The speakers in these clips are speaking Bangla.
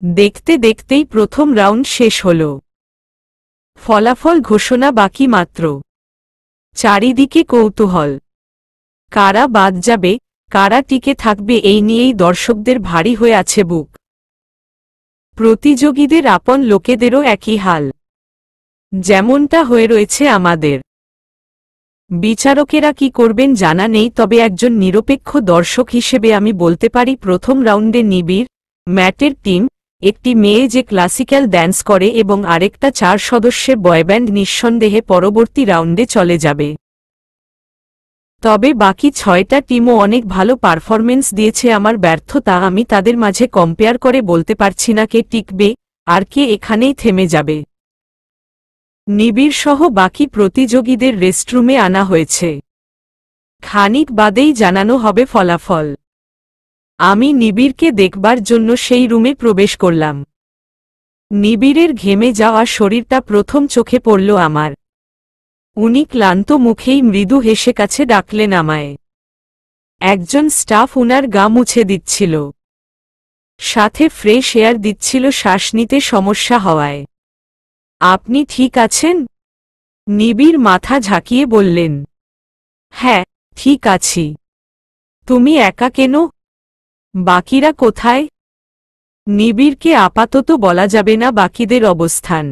দেখতে দেখতেই প্রথম রাউন্ড শেষ হল। ফলাফল ঘোষণা বাকি মাত্র। চারিদিকে কৌতূহল। কারা বাদ যাবে, কারা টিকে থাকবে, এই নিয়েই দর্শকদের ভারী হয়ে আছে বুক। প্রতিযোগীদের আপন লোকেদেরও একই হাল, যেমনটা হয়ে রয়েছে আমাদের। বিচারকেরা কি করবেন জানা নেই, তবে একজন নিরপেক্ষ দর্শক হিসেবে আমি বলতে পারি প্রথম রাউন্ডে নিবিড়, ম্যাটের টিম, একটি মেয়ে যে ক্লাসিক্যাল ড্যান্স করে এবং আরেকটা 4 সদস্যের বয়ব্যান্ড নিঃসন্দেহে পরবর্তী রাউন্ডে চলে যাবে। তবে বাকি 6টা টিমও অনেক ভালো পারফরমেন্স দিয়েছে। আমার ব্যর্থতা, আমি তাদের মাঝে কম্পেয়ার করে বলতে পারছি না কে টিকবে আর কে এখানেই থেমে যাবে। নিবিড় সহ বাকি প্রতিযোগীদের রেস্টরুমে আনা হয়েছে। খানিক বাদেই জানানো হবে ফলাফল। আমি নিবিড়কে দেখবার জন্য সেই রুমে প্রবেশ করলাম। নিবিড়ের ঘেমে যাওয়া শরীরটা প্রথম চোখে পড়ল আমার। উনি ক্লান্ত মুখেই মৃদু হেসে কাছে ডাকলেন আমায়। একজন স্টাফ উনার গা মুছে দিচ্ছিল, সাথে ফ্রেশ এয়ার দিচ্ছিল শ্বাস নিতে সমস্যা হওয়ায়। আপনি ঠিক আছেন? নিবিড় মাথা ঝাঁকিয়ে বললেন। হ্যাঁ, ঠিক আছি। তুমি একা কেন? বাকিরা কোথায়? নিবিড়কে আপাতত বলা যাবে না বাকিদের অবস্থান।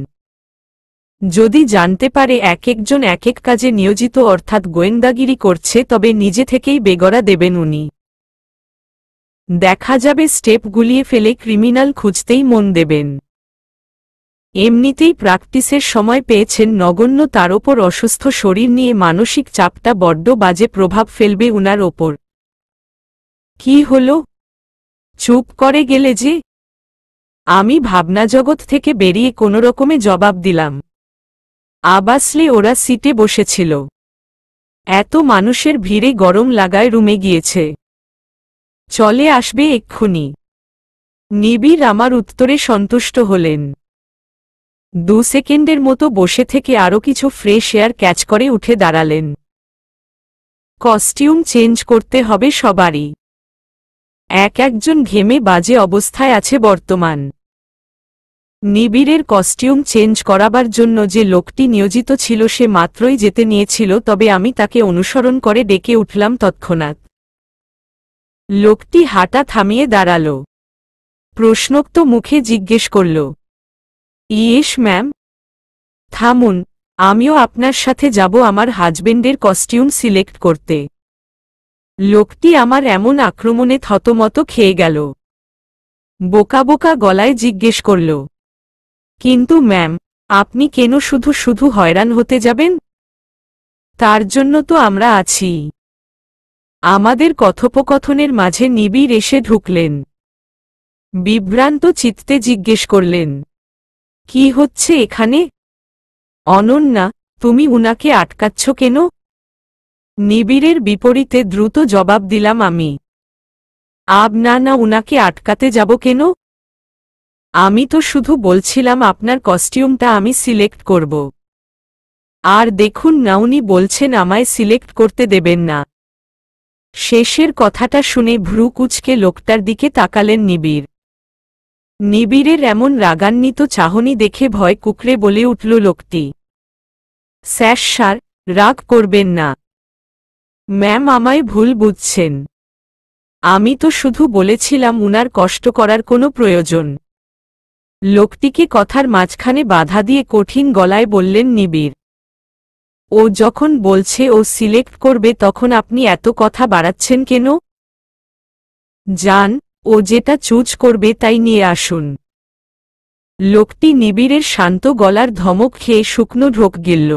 যদি জানতে পারে এক একজন এক এক কাজে নিয়োজিত, অর্থাৎ গোয়েন্দাগিরি করছে, তবে নিজে থেকেই বেগরা দেবেন উনি। দেখা যাবে স্টেপ গুলিয়ে ফেলে ক্রিমিনাল খুঁজতেই মন দেবেন। এমনিতেই প্র্যাকটিসের সময় পেয়েছেন নগণ্য, তার ওপর অসুস্থ শরীর নিয়ে মানসিক চাপটা বড্ড বাজে প্রভাব ফেলবে উনার ওপর। কি হলো? চুপ করে গেলে যে? আমি ভাবনাজগৎ থেকে বেরিয়ে কোনোরকমে জবাব দিলাম। আবাসলে ওরা সিটে বসেছিল। এত মানুষের ভিড়ে গরম লাগায় রুমে গিয়েছে। চলে আসবে এক্ষুনি। নিবিড় আমার উত্তরে সন্তুষ্ট হলেন। 2 সেকেন্ডের মতো বসে থেকে আরও কিছু ফ্রেশ এয়ার ক্যাচ করে উঠে দাঁড়ালেন। কস্টিউম চেঞ্জ করতে হবে সবারই। একজন ঘেমে বাজে অবস্থায় আছে বর্তমান। নিবিড়ের কস্টিউম চেঞ্জ করাবার জন্য যে লোকটি নিয়োজিত ছিল সে মাত্রই যেতে নিয়েছিল, তবে আমি তাকে অনুসরণ করে ডেকে উঠলাম তৎক্ষণাৎ। লোকটি হাঁটা থামিয়ে দাঁড়াল, প্রশ্নোক্ত মুখে জিজ্ঞেস করল, ইয়েস ম্যাম। থামুন, আমিও আপনার সাথে যাব আমার হাজবেন্ডের কস্টিউম সিলেক্ট করতে। লোকটি আমার এমন আক্রমণে থতমত খেয়ে গেল। বোকা বোকা গলায় জিজ্ঞেস করল, কিন্তু ম্যাম, আপনি কেন শুধু শুধু হয়রান হতে যাবেন? তার জন্য তো আমরা আছি। আমাদের কথোপকথনের মাঝে নিবিড় এসে ঢুকলেন। বিভ্রান্ত চিত্তে জিজ্ঞেস করলেন, কি হচ্ছে এখানে? অনন্যা, তুমি উনাকে আটকাচ্ছ কেন? নিবিড়ের বিপরীতে দ্রুত জবাব দিলাম আমি। না না, উনাকে আটকাতে যাব কেন? আমি তো শুধু বলছিলাম আপনার কস্টিউমটা আমি সিলেক্ট করব। আর দেখুন না, উনি বলছেন আমায় সিলেক্ট করতে দেবেন না। শেষের কথাটা শুনে ভ্রু কুঁচকে লোকটার দিকে তাকালেন নিবিড়। নিবিড়ের এমন রাগান্বিত চাহনি দেখে ভয় কুকড়ে বলে উঠল লোকটি, স্যার, রাগ করবেন না। ম্যাম, আমায় ভুল বুঝছেন। আমি তো শুধু বলেছিলাম উনার কষ্ট করার কোনো প্রয়োজন। লোকটিকে কথার মাঝখানে বাধা দিয়ে কঠিন গলায় বললেন নিবিড়। ও যখন বলছে ও সিলেক্ট করবে, তখন আপনি এত কথা বাড়াচ্ছেন কেন? যান, ও যেটা চুজ করবে তাই নিয়ে আসুন। লোকটি নিবিড়ের শান্ত গলার ধমক খেয়ে শুকনো ঢোক গিলল।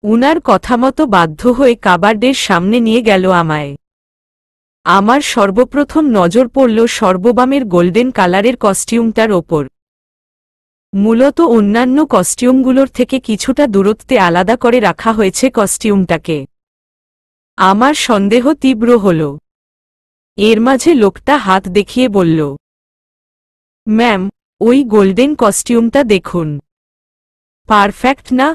উনার কথামতো বাধ্য হয়ে কাবার্ডের সামনে নিয়ে গেল আমায়। আমার সর্বপ্রথম নজর পড়ল সর্ববামের গোল্ডেন কালারের কস্টিউমটার ওপর। মূলত অন্যান্য কস্টিউমগুলোর থেকে কিছুটা দূরত্বে আলাদা করে রাখা হয়েছে কস্টিউমটাকে। আমার সন্দেহ তীব্র হল। এর মাঝে লোকটা হাত দেখিয়ে বলল, ম্যাম, ওই গোল্ডেন কস্টিউমটা দেখুন। পারফেক্ট না?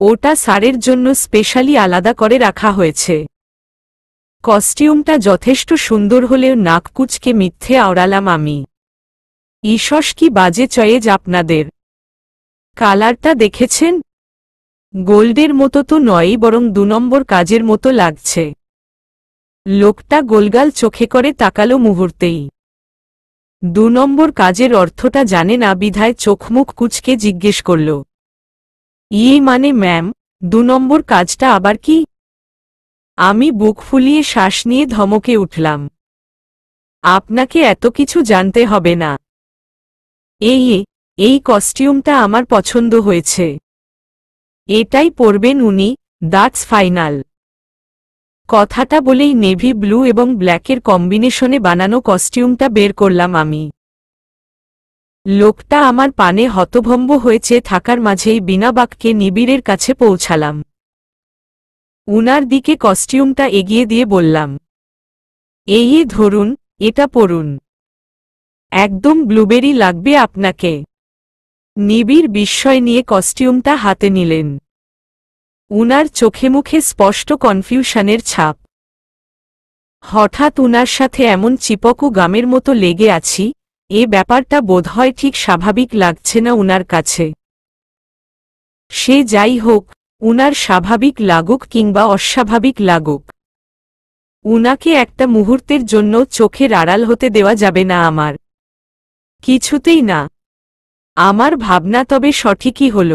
ওটা স্যারের জন্য স্পেশালি আলাদা করে রাখা হয়েছে। কস্টিউমটা যথেষ্ট সুন্দর হলেও নাক কুঁচকে মিথ্যে আওড়ালাম আমি। ইসস কি বাজে চয়েজ আপনাদের। কালারটা দেখেছেন? গোল্ডের মতো তো নয়ই, বরং 2 নম্বর কাজের মতো লাগছে। লোকটা গোলগাল চোখে করে তাকালো মুহূর্তেই। 2 নম্বর কাজের অর্থটা জানে না বিধায় চোখমুখ কুঁচকে জিজ্ঞেস করল, মানে ম্যাম, 2 নম্বর কাজটা আবার কি? আমি বুক ফুলিয়ে শ্বাস নিয়ে ধমকে উঠলাম, আপনাকে এত কিছু জানতে হবে না। এই কস্টিউমটা আমার পছন্দ হয়েছে। এটাই পরবেন উনি, দ্যাটস ফাইনাল। কথাটা বলেই নেভি ব্লু এবং ব্ল্যাকের কম্বিনেশনে বানানো কস্টিউমটা বের করলাম আমি। লোকটা আমার পানে হতভম্ব হয়েছে থাকার মাঝেই বিনা বাক্যে নিবিড়ের কাছে পৌঁছালাম। উনার দিকে কস্টিউমটা এগিয়ে দিয়ে বললাম, ধরুন, এটা পরুন। একদম ব্লুবেরি লাগবে আপনাকে। নিবিড় বিস্ময় নিয়ে কস্টিউমটা হাতে নিলেন। উনার চোখে মুখে স্পষ্ট কনফিউশনের ছাপ। হঠাৎ উনার সাথে এমন চিপকু গামের মতো লেগে আছি, এ ব্যাপারটা বোধহয় ঠিক স্বাভাবিক লাগছে না উনার কাছে। সে যাই হোক, উনার স্বাভাবিক লাগুক কিংবা অস্বাভাবিক লাগুক, উনাকে একটা মুহূর্তের জন্য চোখের আড়াল হতে দেওয়া যাবে না আমার। কিছুতেই না। আমার ভাবনা তবে সঠিকই হল।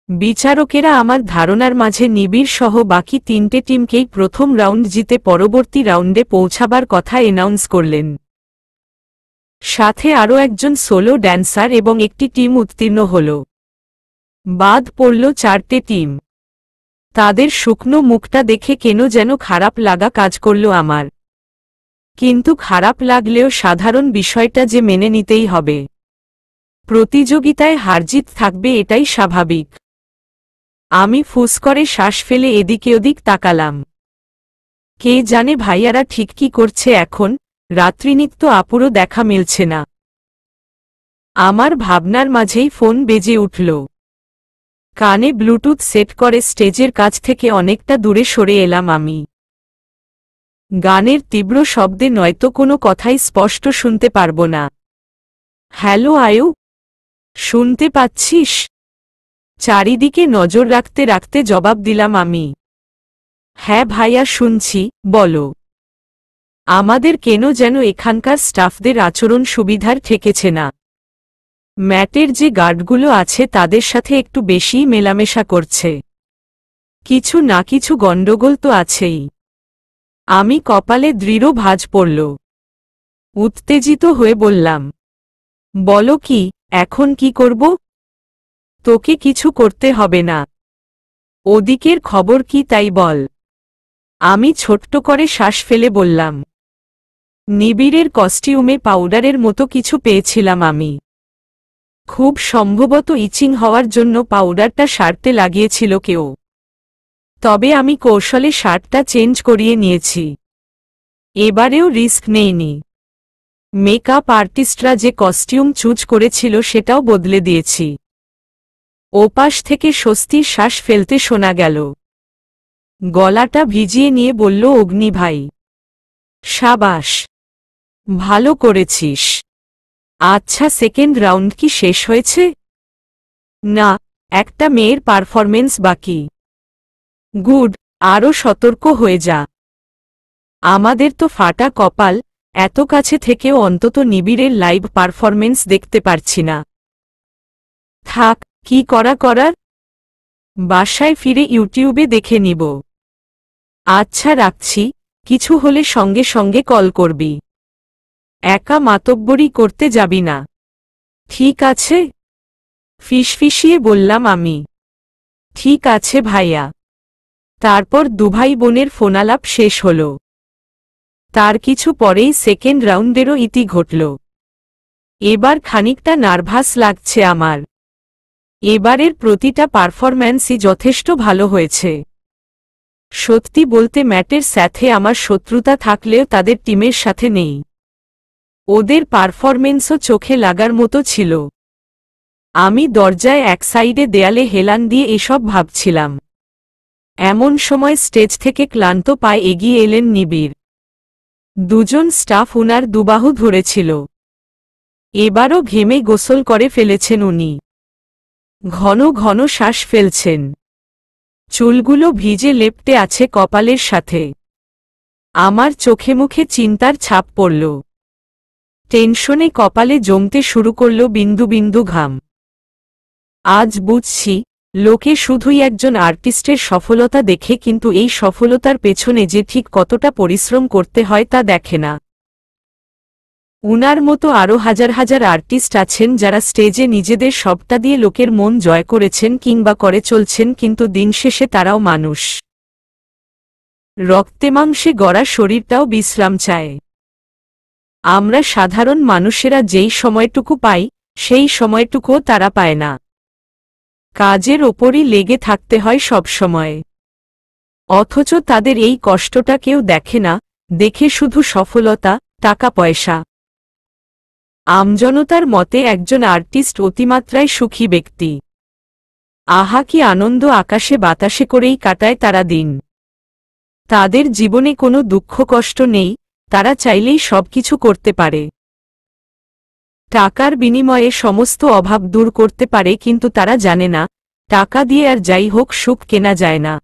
বিচারকেরা আমার ধারণার মাঝে নিবিড় সহ বাকি 3টে টিমকেই প্রথম রাউন্ড জিতে পরবর্তী রাউন্ডে পৌঁছাবার কথা অ্যানাউন্স করলেন। সাথে আরও একজন সোলো ড্যান্সার এবং একটি টিম উত্তীর্ণ হল। বাদ পড়ল 4টে টিম। তাদের শুকনো মুখটা দেখে কেন যেন খারাপ লাগা কাজ করল আমার। কিন্তু খারাপ লাগলেও সাধারণ বিষয়টা যে মেনে নিতেই হবে। প্রতিযোগিতায় হারজিত থাকবে, এটাই স্বাভাবিক। আমি ফুস করে শ্বাস ফেলে এদিকে ওদিক তাকালাম। কে জানে ভাইয়ারা ঠিক কি করছে এখন, রাত্রিনিত্য আপুরও দেখা মিলছে না। আমার ভাবনার মাঝেই ফোন বেজে উঠল। কানে ব্লুটুথ সেট করে স্টেজের কাছ থেকে অনেকটা দূরে সরে এলাম আমি। গানের তীব্র শব্দে নয়তো কোনো কথাই স্পষ্ট শুনতে পারব না। হ্যালো আয়ু, শুনতে পাচ্ছিস? চারিদিকে নজর রাখতে রাখতে জবাব দিলাম আমি। হ্যাঁ ভাইয়া শুনছি, বলো। আমাদের কেন যেন এখানকার স্টাফদের আচরণ সুবিধার ঠেকেছে না। ম্যাটের যে গার্ডগুলো আছে তাদের সাথে একটু বেশিই মেলামেশা করছে। কিছু না কিছু গণ্ডগোল তো আছেই। আমি কপালে দৃঢ় ভাঁজ পড়ল। উত্তেজিত হয়ে বললাম, বলো কি, এখন কি করব? তোকে কিছু করতে হবে না। ওদিকের খবর কি তাই বল। আমি ছোট্ট করে শ্বাস ফেলে বললাম, নিবিড়ের কস্টিউমে পাউডারের মতো কিছু পেয়েছিলাম আমি। খুব সম্ভবত ইচিং হওয়ার জন্য পাউডারটা শার্টে লাগিয়েছিল কেউ। তবে আমি কৌশলে শার্টটা চেঞ্জ করিয়ে নিয়েছি। এবারেও রিস্ক নেইনি। মেকআপ আর্টিস্টরা যে কস্টিউম চুজ করেছিল সেটাও বদলে দিয়েছি। ওপাশ থেকে স্বস্তির শ্বাস ফেলতে শোনা গেল। গলাটা ভিজিয়ে নিয়ে বলল অগ্নি ভাই, সাবাস, ভালো করেছিস। আচ্ছা, সেকেন্ড রাউন্ড কি শেষ হয়েছে? না, একটা মেয়ের পারফরমেন্স বাকি। গুড, আরও সতর্ক হয়ে যা। আমাদের তো ফাটা কপাল, এত কাছে থেকেও অন্তত নিবিড়ের লাইভ পারফরমেন্স দেখতে পারছি না। থাক, কি করার, বাসায় ফিরে ইউটিউবে দেখে নিব। আচ্ছা রাখছি, কিছু হলে সঙ্গে সঙ্গে কল করবি। একা মাতব্বরি করতে যাবি না। ঠিক আছে? ফিসফিসিয়ে বললাম আমি। ঠিক আছে ভাইয়া। তারপর দুভাই বোনের ফোনালাপ শেষ হল। তার কিছু পরেই সেকেন্ড রাউন্ডেরও ইতি ঘটল। এবার খানিকটা নার্ভাস লাগছে আমার। এবারের প্রতিটা পারফরম্যান্সই যথেষ্ট ভালো হয়েছে। সত্যি বলতে ম্যাটের সাথে আমার শত্রুতা থাকলেও তাদের টিমের সাথে নেই। ওদের পারফরমেন্সও চোখে লাগার মতো ছিল। আমি দরজায় এক সাইডে দেয়ালে হেলান দিয়ে এসব ভাবছিলাম। এমন সময় স্টেজ থেকে ক্লান্ত পায়ে এগিয়ে এলেন নিবিড়। দুজন স্টাফ উনার দুবাহু ধরেছিল। এবারও ঘেমে গোসল করে ফেলেছেন উনি। ঘন ঘন শ্বাস ফেলছেন। চুলগুলো ভিজে লেপ্টে আছে কপালের সাথে। আমার চোখে মুখে চিন্তার ছাপ পড়ল। টেনশনে কপালে জমতে শুরু করল বিন্দু বিন্দু ঘাম। আজ বুঝছি, লোকে শুধুই একজন আর্টিস্টের সফলতা দেখে, কিন্তু এই সফলতার পেছনে যে ঠিক কতটা পরিশ্রম করতে হয় তা দেখে না। উনার মতো আরও হাজার হাজার আর্টিস্ট আছেন যারা স্টেজে নিজেদের সবটা দিয়ে লোকের মন জয় করেছেন কিংবা করে চলছেন, কিন্তু দিন শেষে তারাও মানুষ। রক্তে মাংসে গড়া শরীরটাও বিশ্রাম চায়। আমরা সাধারণ মানুষেরা যেই সময়টুকু পাই, সেই সময়টুকুও তারা পায় না। কাজের ওপরই লেগে থাকতে হয় সব সময়। অথচ তাদের এই কষ্টটা কেউ দেখে না, দেখে শুধু সফলতা, টাকা পয়সা। আমজনতার মতে একজন আর্টিস্ট অতিমাত্রায় সুখী ব্যক্তি। আহা কি আনন্দ, আকাশে বাতাসে করেই কাটায় তারা দিন। তাদের জীবনে কোনো দুঃখ কষ্ট নেই, তারা চাইলেই সবকিছু করতে পারে। টাকার বিনিময়ে সমস্ত অভাব দূর করতে পারে, কিন্তু তারা জানে না, টাকা দিয়ে আর যাই হোক সুখ কেনা যায় না।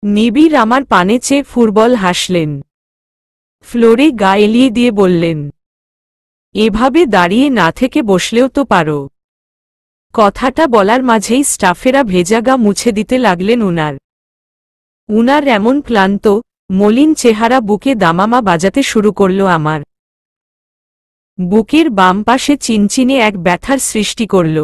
নিবিড় আমার পানে চেয়ে ফুটবল হাসলেন। ফ্লোরে গা এলিয়ে দিয়ে বললেন, এভাবে দাঁড়িয়ে না থেকে বসলেও তো পারো। কথাটা বলার মাঝেই স্টাফেরা ভেজা গা মুছে দিতে লাগলেন উনার এমন ক্লান্ত, মলিন চেহারা বুকে দামামা বাজাতে শুরু করল আমার। বুকের বাম পাশে চিনচিনে এক ব্যথার সৃষ্টি করল।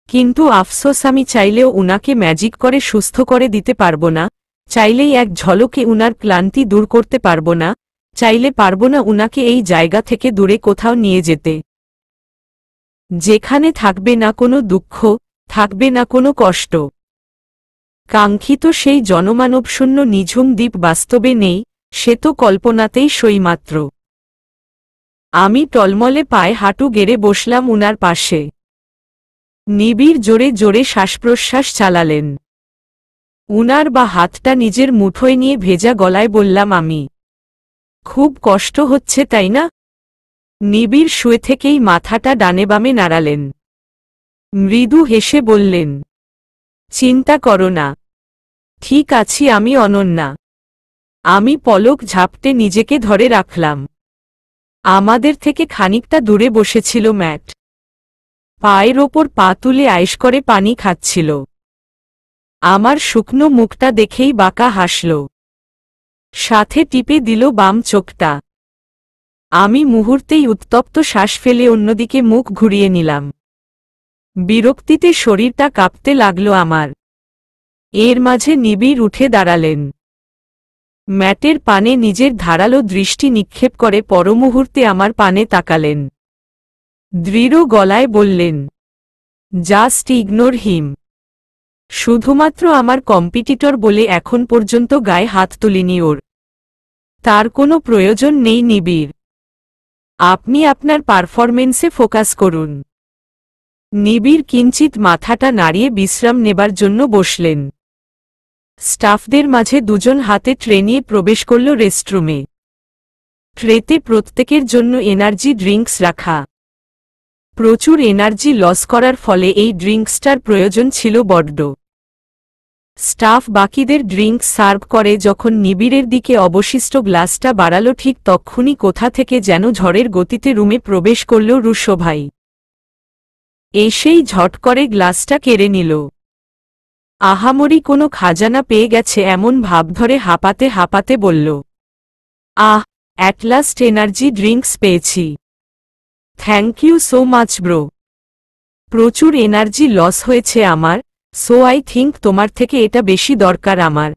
কিন্তু আফসোস, আমি চাইলেও উনাকে ম্যাজিক করে সুস্থ করে দিতে পারব না, চাইলেই এক ঝলকে উনার ক্লান্তি দূর করতে পারব না, চাইলে পারব না উনাকে এই জায়গা থেকে দূরে কোথাও নিয়ে যেতে, যেখানে থাকবে না কোনো দুঃখ, থাকবে না কোনো কষ্ট। কাঙ্ক্ষিত সেই জনমানবশূন্য নিঝুম দ্বীপ বাস্তবে নেই, সে তো কল্পনাতেই সইমাত্র। আমি টলমলে পায়ে হাঁটু গেড়ে বসলাম উনার পাশে। নিবিড় জোরে জোরে শ্বাসপ্রশ্বাস চালালেন। উনার বা হাতটা নিজের মুঠোয় নিয়ে ভেজা গলায় বললাম আমি, খুব কষ্ট হচ্ছে তাই না? নিবিড় শুয়ে থেকেই মাথাটা ডানে বামে নাড়ালেন। মৃদু হেসে বললেন, চিন্তা করো না, ঠিক আছি আমি অনন্যা। আমি পলক ঝাপটে নিজেকে ধরে রাখলাম। আমাদের থেকে খানিকটা দূরে বসেছিল ম্যাট। পায়ের ওপর পা তুলে আয়েশ করে পানি খাচ্ছিল। আমার শুকনো মুখটা দেখেই বাঁকা হাসল, সাথে টিপে দিল বাম চোখটা। আমি মুহূর্তেই উত্তপ্ত শ্বাস ফেলে অন্যদিকে মুখ ঘুরিয়ে নিলাম। বিরক্তিতে শরীরটা কাঁপতে লাগল আমার। এর মাঝে নিবিড় উঠে দাঁড়ালেন। ম্যাটের পানে নিজের ধারালো দৃষ্টি নিক্ষেপ করে পরমুহূর্তে আমার পানে তাকালেন। দৃঢ় গলায় বললেন, জাস্ট ইগনোর হিম। শুধুমাত্র আমার কম্পিটিটর বলে এখন পর্যন্ত গায়ে হাত তুলিনি ওর। তার কোনো প্রয়োজন নেই নিবিড়। আপনি আপনার পারফরমেন্সে ফোকাস করুন। নিবিড় কিঞ্চিত মাথাটা নাড়িয়ে বিশ্রাম নেবার জন্য বসলেন। স্টাফদের মাঝে দুজন হাতে ট্রে নিয়ে প্রবেশ করল রেস্টরুমে। ট্রেতে প্রত্যেকের জন্য এনার্জি ড্রিঙ্কস রাখা। প্রচুর এনার্জি লস করার ফলে এই ড্রিঙ্কসটার প্রয়োজন ছিল বড্ড। স্টাফ বাকিদের ড্রিঙ্কস সার্ভ করে যখন নিবিড়ের দিকে অবশিষ্ট গ্লাসটা বাড়ালো, ঠিক তক্ষুনি কোথা থেকে যেন ঝড়ের গতিতে রুমে প্রবেশ করল রুশো ভাই। এসেই ঝট করে গ্লাসটা কেড়ে নিল। আহামরি কোনো খাজানা পেয়ে গেছে এমন ভাব ধরে হাঁপাতে হাঁপাতে বলল, ah, at last energy drinks পেয়েছি। Thank you so much bro. প্রচুর এনার্জি লস হয়েছে আমার, সো আই থিঙ্ক তোমার থেকে এটা বেশি দরকার আমার।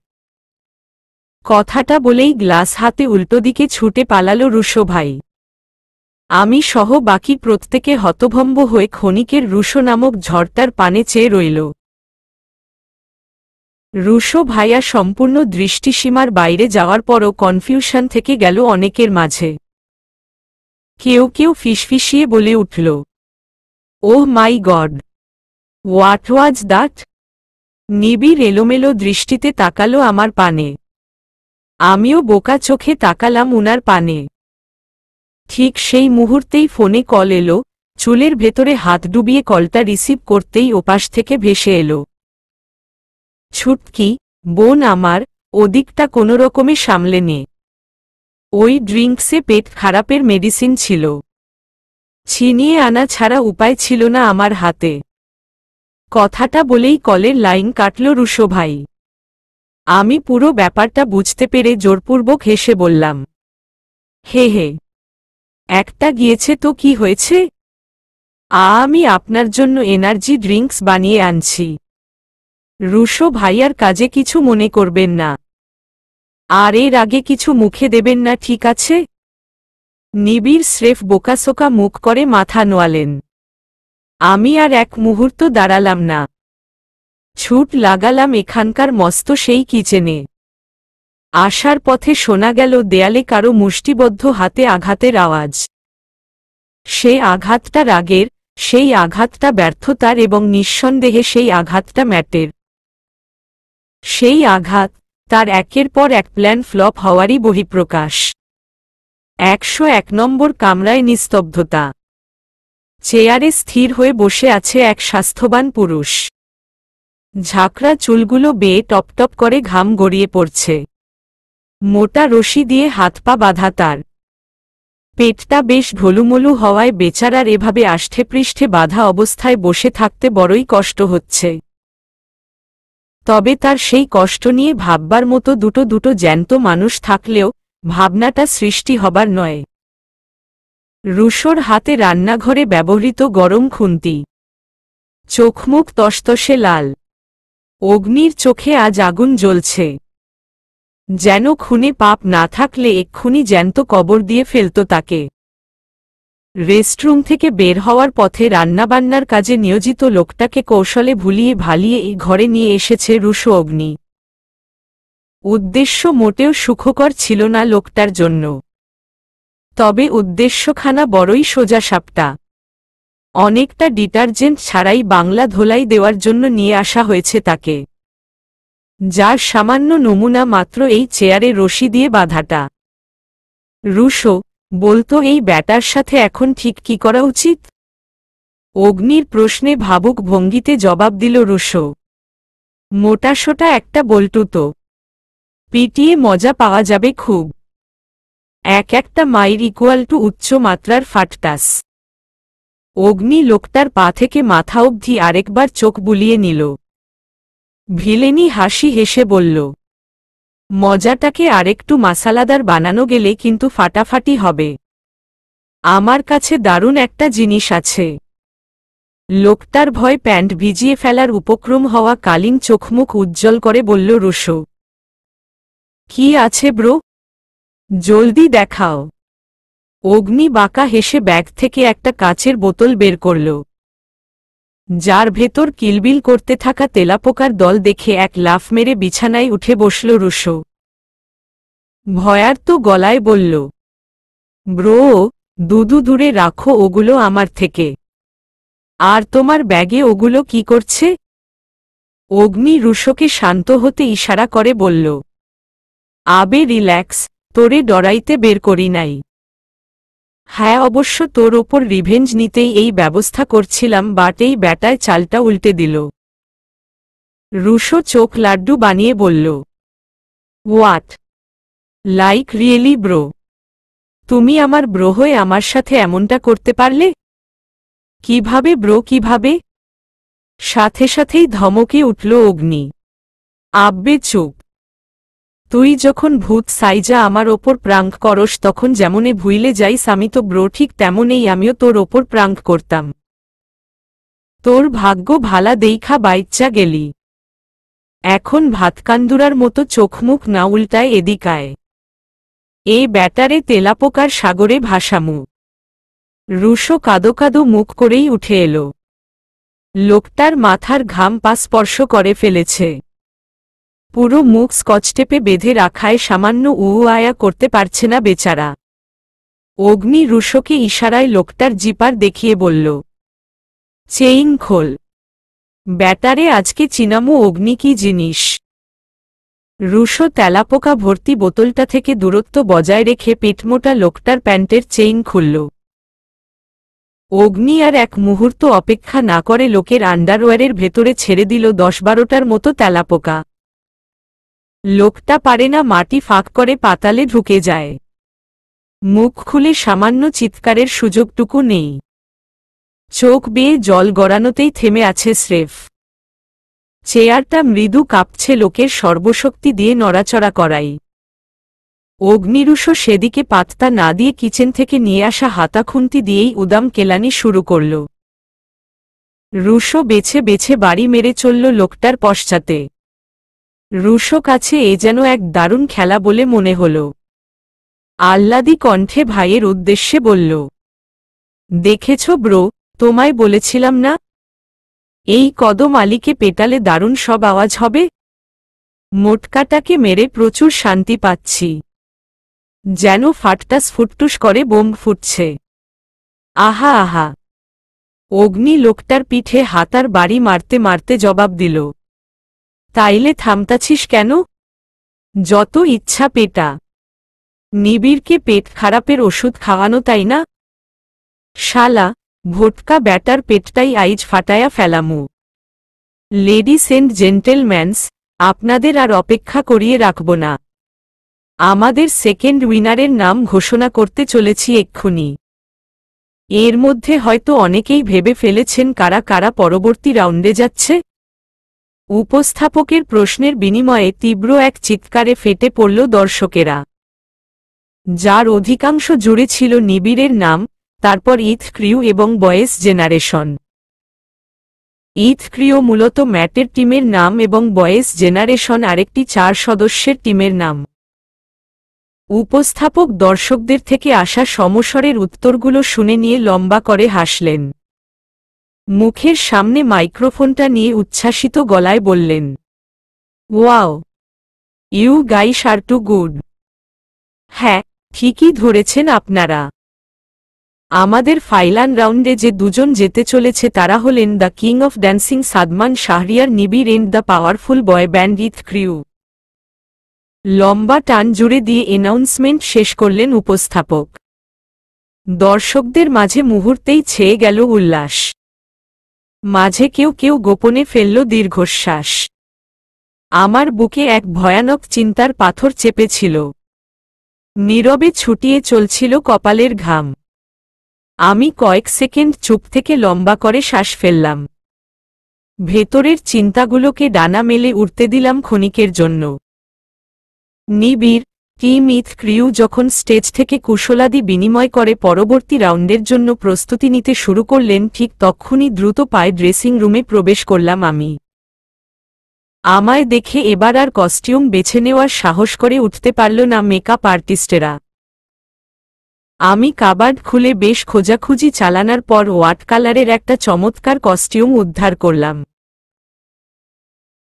কথাটা বলেই গ্লাস হাতে উল্টো দিকে ছুটে পালালো রুশো ভাই। আমি সহ বাকি প্রত্যেকে হতভম্ব হয়ে ক্ষণিকের রুশো নামক ঝড়টার পানে চেয়ে রইল। রুশো ভাইয়া সম্পূর্ণ দৃষ্টিসীমার বাইরে যাওয়ার পরও কনফিউশন থেকে গেল অনেকের মাঝে। কেউ কেউ ফিসফিসিয়ে বলে উঠল, ওহ মাই গড, হোয়াট ওয়াজ দ্যাট? নিবিড় এলোমেলো দৃষ্টিতে তাকালো আমার পানে। আমিও বোকা চোখে তাকালাম উনার পানে। ঠিক সেই মুহূর্তেই ফোনে কল এলো, চুলের ভেতরে হাত ডুবিয়ে কলটা রিসিভ করতেই ওপাশ থেকে ভেসে এলো। ছুটকি, বোন আমার, ওদিকটা কোনোরকমে সামলে নে। ওই ড্রিঙ্কসে পেট খারাপের মেডিসিন ছিল, ছিনিয়ে আনা ছাড়া উপায় ছিল না আমার হাতে। কথাটা বলেই কলের লাইন কাটল রুশো ভাই। আমি পুরো ব্যাপারটা বুঝতে পেরে জোরপূর্বক হেসে বললাম, হে হে, একটা গিয়েছে তো কি হয়েছে, আমি আপনার জন্য এনার্জি ড্রিঙ্কস বানিয়ে আনছি। রুশো ভাইয়ার কাজে কিছু মনে করবেন না, আর এর আগে কিছু মুখে দেবেন না, ঠিক আছে? নিবিড় স্রেফ বোকাসোকা মুখ করে মাথা নোয়ালেন। আমি আর এক মুহূর্ত দাঁড়ালাম না, ছুট লাগালাম এখানকার মস্ত সেই কিচেনে। আসার পথে শোনা গেল দেয়ালে কারো মুষ্টিবদ্ধ হাতে আঘাতের আওয়াজ। সে আঘাতটা রাগের, সেই আঘাতটা ব্যর্থতার এবং নিঃসন্দেহে সেই আঘাতটা ম্যাটের। সেই আঘাত তার একের পর এক প্ল্যান ফ্লপ হওয়ারই বহিঃপ্রকাশ। 101 নম্বর কামরায় নিস্তব্ধতা। চেয়ারে স্থির হয়ে বসে আছে এক স্বাস্থ্যবান পুরুষ। ঝাঁকড়া চুলগুলো বেয়ে টপটপ করে ঘাম গড়িয়ে পড়ছে। মোটা রশি দিয়ে হাত পা বাঁধা তার। পেটটা বেশ ঢোলুমোলু হওয়ায় বেচারার এভাবে আষ্ঠেপৃষ্ঠে বাঁধা অবস্থায় বসে থাকতে বড়ই কষ্ট হচ্ছে। তবে তার সেই কষ্ট নিয়ে ভাববার মতো দুটো দুটো জ্যান্ত মানুষ থাকলেও ভাবনাটা সৃষ্টি হবার নয়। রুশোর হাতে রান্নাঘরে ব্যবহৃত গরম খুন্তি। চোখমুখ তসতসে লাল। অগ্নির চোখে আজ আগুন জ্বলছে। যেন খুনে পাপ না থাকলে এক্ষুনি জ্যান্ত কবর দিয়ে ফেলত তাকে। রেস্টরুম থেকে বের হওয়ার পথে রান্নাবান্নার কাজে নিয়োজিত লোকটাকে কৌশলে ভুলিয়ে ভালিয়ে এই ঘরে নিয়ে এসেছে রুশো অগ্নি। উদ্দেশ্য মোটেও সুখকর ছিল না লোকটার জন্য। তবে উদ্দেশ্যখানা বড়ই সোজাসাপটা। অনেকটা ডিটারজেন্ট ছাড়াই বাংলা ধোলাই দেওয়ার জন্য নিয়ে আসা হয়েছে তাকে, যার সামান্য নমুনা মাত্র এই চেয়ারে রশি দিয়ে বাঁধাটা। রুশো, বলতো এই ব্যাটার সাথে এখন ঠিক কি করা উচিত? অগ্নির প্রশ্নে ভাবুক ভঙ্গিতে জবাব দিল রুশো। মোটাসোটা একটা বল্টু তো, পিটিয়ে মজা পাওয়া যাবে খুব। এক একটা মাইর ইকুয়াল টু উচ্চ মাত্রার ফাটটাস। অগ্নি লোকটার পা থেকে মাথা অবধি আরেকবার চোখ বুলিয়ে নিল। ভিলেনি হাসি হেসে বলল, মজাটাকে আরেকটু মাসালাদার বানানো গেলে কিন্তু ফাটাফাটি হবে। আমার কাছে দারুণ একটা জিনিস আছে। লোকটার ভয় প্যান্ট ভিজিয়ে ফেলার উপক্রম হওয়া কালীন চোখমুখ উজ্জ্বল করে বলল রুশো। কি আছে ব্রো? জলদি দেখাও। অগ্নি বাঁকা হেসে ব্যাগ থেকে একটা কাচের বোতল বের করল, যার ভেতর কিলবিল করতে থাকা তেলাপোকার দল দেখে এক লাফ মেরে বিছানায় উঠে বসল রুশো। ভয়ার্ত গলায় বলল, ব্রো, দূরে রাখো ওগুলো আমার থেকে। আর তোমার ব্যাগে ওগুলো কি করছে? অগ্নি রুশোকে শান্ত হতে ইশারা করে বলল, আবে রিল্যাক্স, তোরে ডরাইতে বের করি নাই। হ্যাঁ, অবশ্য তোর ওপর রিভেঞ্জ নিতেই এই ব্যবস্থা করছিলাম, বাট এই ব্যাটায় চালটা উল্টে দিল। রুশো চোখ লাড্ডু বানিয়ে বলল, হোয়াট? Like really bro? তুমি আমার ব্রো হয়ে আমার সাথে এমনটা করতে পারলে? কিভাবে ব্রো, কিভাবে? সাথে সাথেই ধমকে উঠল অগ্নি। আব্বে চুপ। তুই যখন ভূত সাইজা আমার ওপর প্রাঙ্ক করস তখন যেমনে ভুইলে যাইস আমি তো ব্রো ঠিক তেমনেই আমিও তোর ওপর প্রাঙ্ক করতাম। তোর ভাগ্য ভালা দেইখা বাইচ্চা গেলি। এখন ভাতকান্দুরার মতো চোখমুখ না উল্টায় এদিকায়। এ ব্যাটারে তেলাপোকার সাগরে ভাসামু। রুশো কাদো কাদো মুখ করেই উঠে এলো। লোকটার মাথার ঘাম পা স্পর্শ করে ফেলেছে। পুরো মুখ স্কচটেপে বেঁধে রাখায় সামান্য উয়া করতে পারছে না বেচারা। অগ্নি রুশোকে ইশারায় লোকটার জিপার দেখিয়ে বলল, চেইন খোল। ব্যাটারে আজকে চিনামু অগ্নি কি জিনিস। রুশো তেলাপোকা ভর্তি বোতলটা থেকে দূরত্ব বজায় রেখে পেটমোটা লোকটার প্যান্টের চেইন খুলল। অগ্নি আর এক মুহূর্ত অপেক্ষা না করে লোকের আন্ডারওয়্যারের ভেতরে ছেড়ে দিল 10-12টার মতো তেলাপোকা। লোকটা পারে না মাটি ফাঁক করে পাতালে ঢুকে যায়। মুখ খুলে সামান্য চিৎকারের সুযোগটুকু নেই। চোখ বেয়ে জল গড়ানোতেই থেমে আছে স্রেফ। চেয়ারটা মৃদু কাঁপছে লোকের সর্বশক্তি দিয়ে নড়াচড়া করাই। অগ্নিরুশো সেদিকে পাত্তা না দিয়ে কিচেন থেকে নিয়ে আসা হাতাখুন্তি দিয়েই উদাম কেলানি শুরু করল। রুশো বেছে বেছে বাড়ি মেরে চলল লোকটার পশ্চাতে। রুশো কাছে এ যেন এক দারুণ খেলা বলে মনে হল। আহ্লাদি কণ্ঠে ভাইয়ের উদ্দেশ্যে বলল, দেখেছ ব্রো, তোমায় বলেছিলাম না এই কদম আলীকে পেটালে দারুণ সব আওয়াজ হবে। মোটকাটাকে মেরে প্রচুর শান্তি পাচ্ছি, যেন ফাটটাস ফুটটুস করে বোম ফুটছে। আহা আহা। অগ্নি লোকটার পিঠে হাতার বাড়ি মারতে মারতে জবাব দিল, তাইলে থামতাছিস কেন? যত ইচ্ছা পেটা। নিবিড়কে পেট খারাপের ওষুধ খাওয়ানো, তাই না? শালা ভোটকা ব্যাটার পেটটাই আইজ ফাটায়া ফেলামু। লেডিস এন্ড জেন্টেলম্যানস, আপনাদের আর অপেক্ষা করিয়ে রাখব না। আমাদের সেকেন্ড উইনারের নাম ঘোষণা করতে চলেছি এক্ষুনি। এর মধ্যে হয়তো অনেকেই ভেবে ফেলেছেন কারা কারা পরবর্তী রাউন্ডে যাচ্ছে। উপস্থাপকের প্রশ্নের বিনিময়ে তীব্র এক চিৎকারে ফেটে পড়ল দর্শকেরা, যার অধিকাংশ জুড়ে ছিল নিবিড়ের নাম, তারপর ইথ ক্রিউ এবং বয়েস জেনারেশন। ইথ ক্রিউ মূলত ম্যাটের টিমের নাম এবং বয়েস জেনারেশন আরেকটি 4 সদস্যের টিমের নাম। উপস্থাপক দর্শকদের থেকে আসা সমস্বরের উত্তরগুলো শুনে নিয়ে লম্বা করে হাসলেন। মুখের সামনে মাইক্রোফোনটা নিয়ে উচ্ছ্বাসিত গলায় বললেন, wow, you guys are too good. হ্যাঁ, ঠিকই ধরেছেন আপনারা। আমাদের ফাইনাল রাউন্ডে যে দুজন যেতে চলেছে তারা হলেন the king of dancing Sadman Shahriar Nibir and the powerful boy band ইথ ক্রিউ। লম্বা টান জুড়ে দিয়ে অ্যানাউন্সমেন্ট শেষ করলেন উপস্থাপক। দর্শকদের মাঝে মুহূর্তেই ছেয়ে গেল উল্লাস। মাঝে কেউ কেউ গোপনে ফেলল দীর্ঘশ্বাস। আমার বুকে এক ভয়ানক চিন্তার পাথর চেপেছিল। নীরবে ছুটিয়ে চলছিল কপালের ঘাম। আমি কয়েক সেকেন্ড চুপ থেকে লম্বা করে শ্বাস ফেললাম। ভেতরের চিন্তাগুলোকে ডানা মেলে উঠতে দিলাম ক্ষণিকের জন্য। নিবিড় টিম ইথ ক্রিউ যখন স্টেজ থেকে কুশলাদি বিনিময় করে পরবর্তী রাউন্ডের জন্য প্রস্তুতি নিতে শুরু করলেন, ঠিক তক্ষুনি দ্রুত পায়ে ড্রেসিং রুমে প্রবেশ করলাম আমি। আমায় দেখে এবার আর কস্টিউম বেছে নেওয়ার সাহস করে উঠতে পারল না মেকআপ আর্টিস্টেরা। আমি কাবার্ড খুলে বেশ খোঁজাখুঁজি চালানোর পর হোয়াইট কালারের একটা চমৎকার কস্টিউম উদ্ধার করলাম।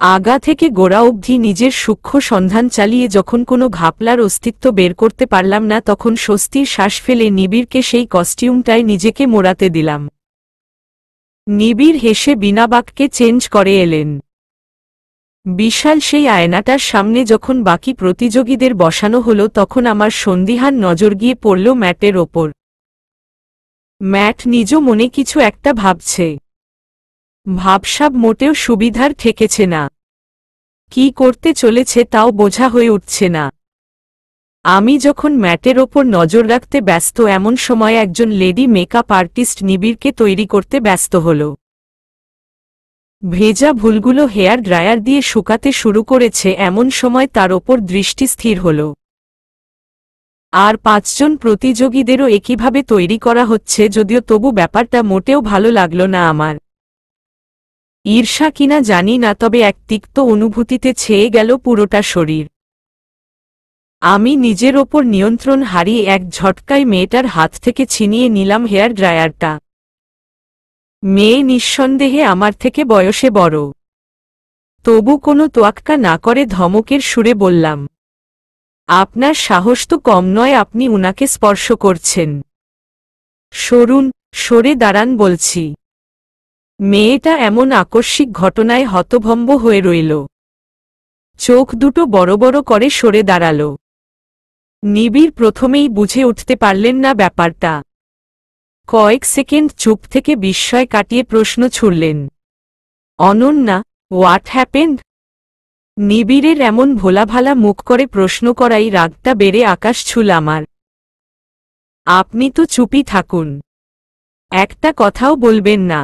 আগা থেকে গোড়া অবধি নিজের সূক্ষ্ম সন্ধান চালিয়ে যখন কোনো ঘাপলার অস্তিত্ব বের করতে পারলাম না, তখন স্বস্তির শ্বাস ফেলে নিবিড়কে সেই কস্টিউমটায় নিজেকে মোড়াতে দিলাম। নিবিড় হেসে বিনা বাক্যে চেঞ্জ করে এলেন। বিশাল সেই আয়নাটার সামনে যখন বাকি প্রতিযোগীদের বসানো হলো, তখন আমার সন্দিহান নজর গিয়ে পড়ল ম্যাটের ওপর। ম্যাট নিজ মনে কিছু একটা ভাবছে। ভাবসাব মোটেও সুবিধার ঠেকেছে না। কি করতে চলেছে তাও বোঝা হয়ে উঠছে না। আমি যখন ম্যাটের ওপর নজর রাখতে ব্যস্ত, এমন সময় একজন লেডি মেকআপ আর্টিস্ট নিবিড়কে তৈরি করতে ব্যস্ত হল। ভেজা ভুলগুলো হেয়ার ড্রায়ার দিয়ে শুকাতে শুরু করেছে, এমন সময় তার ওপর দৃষ্টি স্থির হল। আর 5 জন প্রতিযোগীদেরও একইভাবে তৈরি করা হচ্ছে, যদিও তবু ব্যাপারটা মোটেও ভালো লাগলো না আমার। ঈর্ষা কিনা জানি না, তবে এক তিক্ত অনুভূতিতে ছেয়ে গেল পুরোটা শরীর। আমি নিজের ওপর নিয়ন্ত্রণ হারিয়ে এক ঝটকায় মেয়েটার হাত থেকে ছিনিয়ে নিলাম হেয়ার ড্রায়ারটা। মেয়ে নিঃসন্দেহে আমার থেকে বয়সে বড়। তবু কোনো তোয়াক্কা না করে ধমকের সুরে বললাম, আপনার সাহস তো কম নয়, আপনি উনাকে স্পর্শ করছেন। সরুন, সরে দাঁড়ান বলছি। মেয়েটা এমন আকস্মিক ঘটনায় হতভম্ব হয়ে রইল। চোখ দুটো বড় বড় করে সরে দাঁড়াল। নিবিড় প্রথমেই বুঝে উঠতে পারলেন না ব্যাপারটা। কয়েক সেকেন্ড চুপ থেকে বিস্ময় কাটিয়ে প্রশ্ন ছুড়লেন, অনন্যা, হোয়াট হ্যাপেন্ড? নিবিড়ের এমন ভোলাভালা মুখ করে প্রশ্ন করাই রাগটা বেড়ে আকাশ ছুল আমার। আপনি তো চুপই থাকুন, একটা কথাও বলবেন না।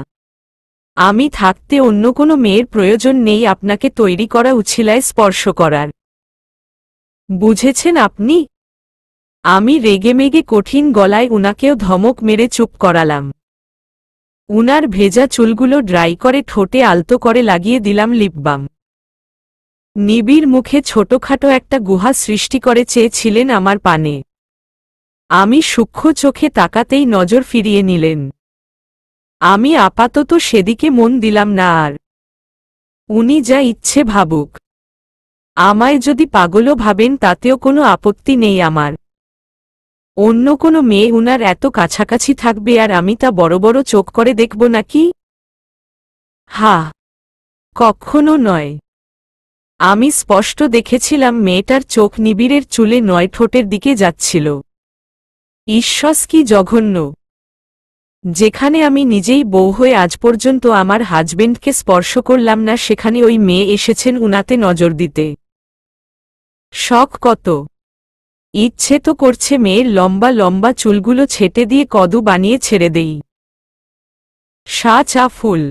আমি থাকতে অন্য কোনো মেয়ের প্রয়োজন নেই আপনাকে তৈরি করা উছিলায় স্পর্শ করার। বুঝেছেন আপনি? আমি রেগেমেগে কঠিন গলায় উনাকেও ধমক মেরে চুপ করালাম। উনার ভেজা চুলগুলো ড্রাই করে ঠোঁটে আলতো করে লাগিয়ে দিলাম লিপবাম। নিবিড় মুখে ছোটখাটো একটা গুহা সৃষ্টি করে চেয়েছিলেন আমার পানে। আমি সূক্ষ্ম চোখে তাকাতেই নজর ফিরিয়ে নিলেন। আমি আপাতত সেদিকে মন দিলাম না আর। উনি যা ইচ্ছে ভাবুক, আমায় যদি পাগলও ভাবেন তাতেও কোনো আপত্তি নেই আমার। অন্য কোনো মেয়ে উনার এত কাছাকাছি থাকবে আর আমি তা বড় বড় চোখ করে দেখব নাকি? হা, কখনো নয়। আমি স্পষ্ট দেখেছিলাম মেয়েটার চোখ নিবিড়ের চুলে নয় ঠোঁটের দিকে যাচ্ছিল। ঈশ্বর কি জঘন্য! যেখানে আমি নিজেই বউ হয়ে আজ পর্যন্ত আমার হাজবেন্ডকে স্পর্শ করলাম না, সেখানে ওই মেয়ে এসেছেন উনাতে নজর দিতে। শখ কত! ইচ্ছে তো করছে মেয়ের লম্বা লম্বা চুলগুলো ছেটে দিয়ে কদু বানিয়ে ছেড়ে দেই। সা চা ফুল।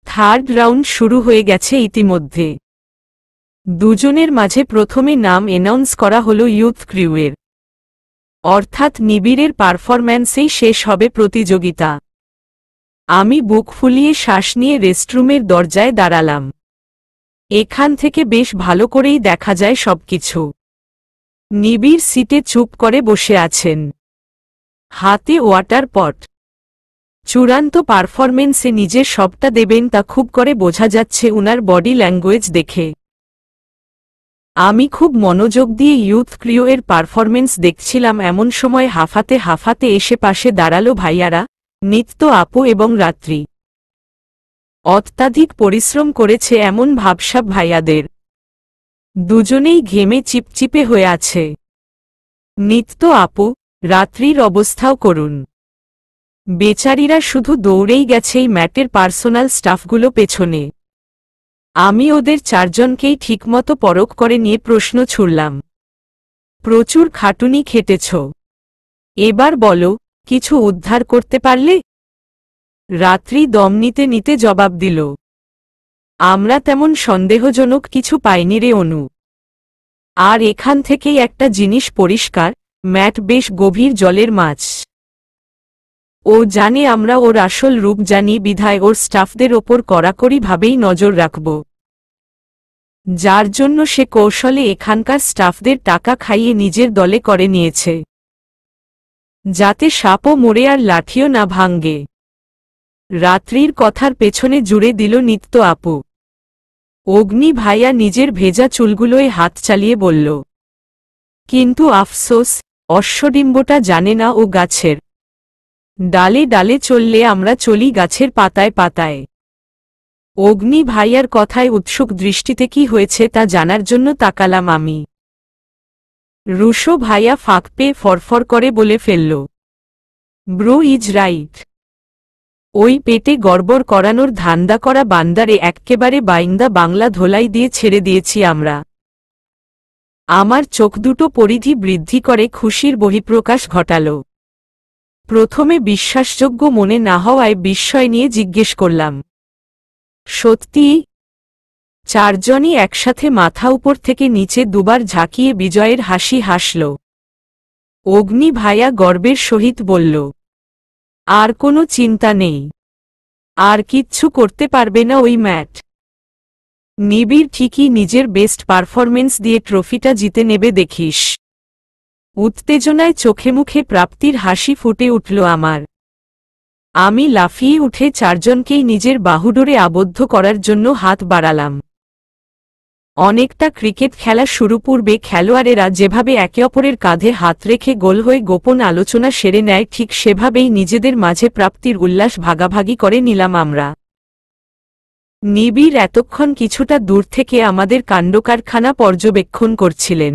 থার্ড রাউন্ড শুরু হয়ে গেছে ইতিমধ্যে। দুজনের মাঝে প্রথমে নাম অ্যানাউন্স করা হলো ইউথ ক্রিউয়ের, অর্থাৎ নিবিড়ের পারফরম্যান্সেই শেষ হবে প্রতিযোগিতা। আমি বুক ফুলিয়ে শ্বাস নিয়ে রেস্টরুমের দরজায় দাঁড়ালাম। এখান থেকে বেশ ভালো করেই দেখা যায় সবকিছু। নিবিড় সিটে চুপ করে বসে আছেন, হাতে ওয়াটার পট। চূড়ান্ত পারফরমেন্সে নিজের সবটা দেবেন তা খুব করে বোঝা যাচ্ছে উনার বডি ল্যাঙ্গুয়েজ দেখে। আমি খুব মনোযোগ দিয়ে ইউথ ক্রিউয়ের পারফরমেন্স দেখছিলাম। এমন সময় হাঁফাতে হাঁফাতে এসে পাশে দাঁড়ালো ভাইয়ারা, নিত্য আপু এবং রাত্রি। অত্যাধিক পরিশ্রম করেছে এমন ভাবসাব ভাইয়াদের। দুজনেই ঘেমে চিপচিপে হয়ে আছে। নিত্য আপু, রাত্রির অবস্থাও করুন। বেচারীরা শুধু দৌড়েই গেছে এই ম্যাটের পার্সোনাল স্টাফগুলো পেছনে। আমি ওদের চারজনকেই ঠিকমতো পরখ করে নিয়ে প্রশ্ন ছুড়লাম, প্রচুর খাটুনি খেটেছ, এবার বলো কিছু উদ্ধার করতে পারলে? রাত্রি দম নিতে নিতে জবাব দিল, আমরা তেমন সন্দেহজনক কিছু পাইনি রে অনু। আর এখান থেকেই একটা জিনিস পরিষ্কার, ম্যাট বেশ গভীর জলের মাছ। ও জানে আমরা ওর আসল রূপ জানি, বিধায় ওর স্টাফদের ওপর কড়াকড়িভাবেই নজর রাখব। যার জন্য সে কৌশলে এখানকার স্টাফদের টাকা খাইয়ে নিজের দলে করে নিয়েছে, যাতে সাপও মরে আর লাঠিও না ভাঙ্গে। রাত্রির কথার পেছনে জুড়ে দিল নিত্য আপু। অগ্নি ভাইয়া নিজের ভেজা চুলগুলোয় হাত চালিয়ে বলল, কিন্তু আফসোস, অশ্বডিম্বটা জানে না ও গাছের ডালে ডালে চললে আমরা চলি গাছের পাতায় পাতায়। অগ্নি ভাইয়ার কথায় উৎসুক দৃষ্টিতে কি হয়েছে তা জানার জন্য তাকালাম আমি। রুশো ভাইয়া ফাঁক পেয়ে ফরফর করে বলে ফেলল, ব্রো ইজ রাইট। ওই পেটে গড়বড় করানোর ধান্দা করা বান্দারে এক্কেবারে বাইন্দা বাংলা ধোলাই দিয়ে ছেড়ে দিয়েছি আমরা। আমার চোখ দুটো পরিধি বৃদ্ধি করে খুশির বহিঃপ্রকাশ ঘটাল। প্রথমে বিশ্বাসযোগ্য মনে না হওয়ায় বিস্ময় নিয়ে জিজ্ঞেস করলাম, সত্যি? চারজনই একসাথে মাথা উপর থেকে নিচে দুবার ঝাঁকিয়ে বিজয়ের হাসি হাসল। অগ্নি ভাইয়া গর্বের সহিত বলল, আর কোনো চিন্তা নেই, আর কিচ্ছু করতে পারবে না ওই ম্যাট। নিবিড় ঠিকই নিজের বেস্ট পারফরমেন্স দিয়ে ট্রফিটা জিতে নেবে দেখিস। উত্তেজনায় চোখে মুখে প্রাপ্তির হাসি ফুটে উঠল আমার। আমি লাফিয়ে উঠে চারজনকেই নিজের বাহুডোরে আবদ্ধ করার জন্য হাত বাড়ালাম। অনেকটা ক্রিকেট খেলা শুরু পূর্বে খেলোয়াড়েরা যেভাবে একে অপরের কাঁধে হাত রেখে গোল হয়ে গোপন আলোচনা সেরে নেয়, ঠিক সেভাবেই নিজেদের মাঝে প্রাপ্তির উল্লাস ভাগাভাগি করে নিলাম আমরা। নিবিড় এতক্ষণ কিছুটা দূর থেকে আমাদের কাণ্ডকারখানা পর্যবেক্ষণ করছিলেন।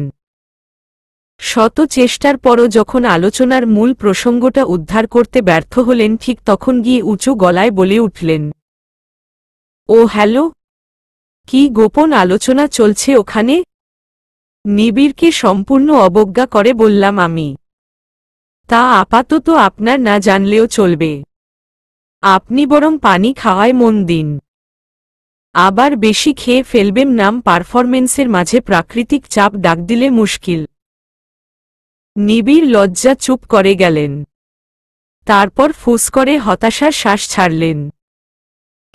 শত চেষ্টার পরও যখন আলোচনার মূল প্রসঙ্গটা উদ্ধার করতে ব্যর্থ হলেন ঠিক তখন গিয়ে উঁচু গলায় বলে উঠলেন, ও হ্যালো, কি গোপন আলোচনা চলছে ওখানে? নিবিড়কে সম্পূর্ণ অবজ্ঞা করে বললাম আমি। তা আপাতত আপনার না জানলেও চলবে। আপনি বরং পানি খাওয়ায় মন দিন। আবার বেশি খেয়ে ফেলবেন, নাম পারফরমেন্সের মাঝে প্রাকৃতিক চাপ ডাক দিলে মুশকিল। নিবিড় লজ্জা চুপ করে গেলেন। তারপর ফুস করে হতাশার শ্বাস ছাড়লেন।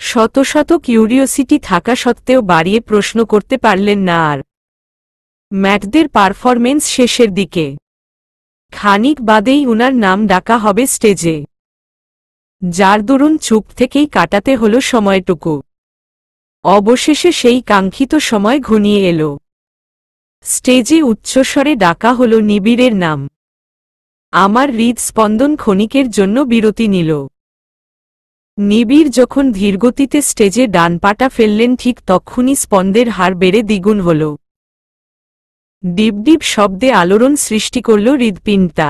শত শত কিউরিওসিটি থাকা সত্ত্বেও বাড়িয়ে প্রশ্ন করতে পারলেন না আর। ম্যাটদের পারফরমেন্স শেষের দিকে। খানিক বাদেই উনার নাম ডাকা হবে স্টেজে। যার দরুন চুপ থেকেই কাটাতে হলো সময়টুকু। অবশেষে সেই কাঙ্ক্ষিত সময় ঘনিয়ে এলো। স্টেজে উচ্চস্বরে ডাকা হলো নিবিড়ের নাম। আমার হৃদস্পন্দন ক্ষণিকের জন্য বিরতি নিল। নিবিড় যখন ধীরগতিতে স্টেজে ডান পাটা ফেললেন ঠিক তক্ষুনি স্পন্দের হার বেড়ে দ্বিগুণ হল। ডিপডিপ শব্দে আলোড়ন সৃষ্টি করল হৃৎপিণ্ডটা।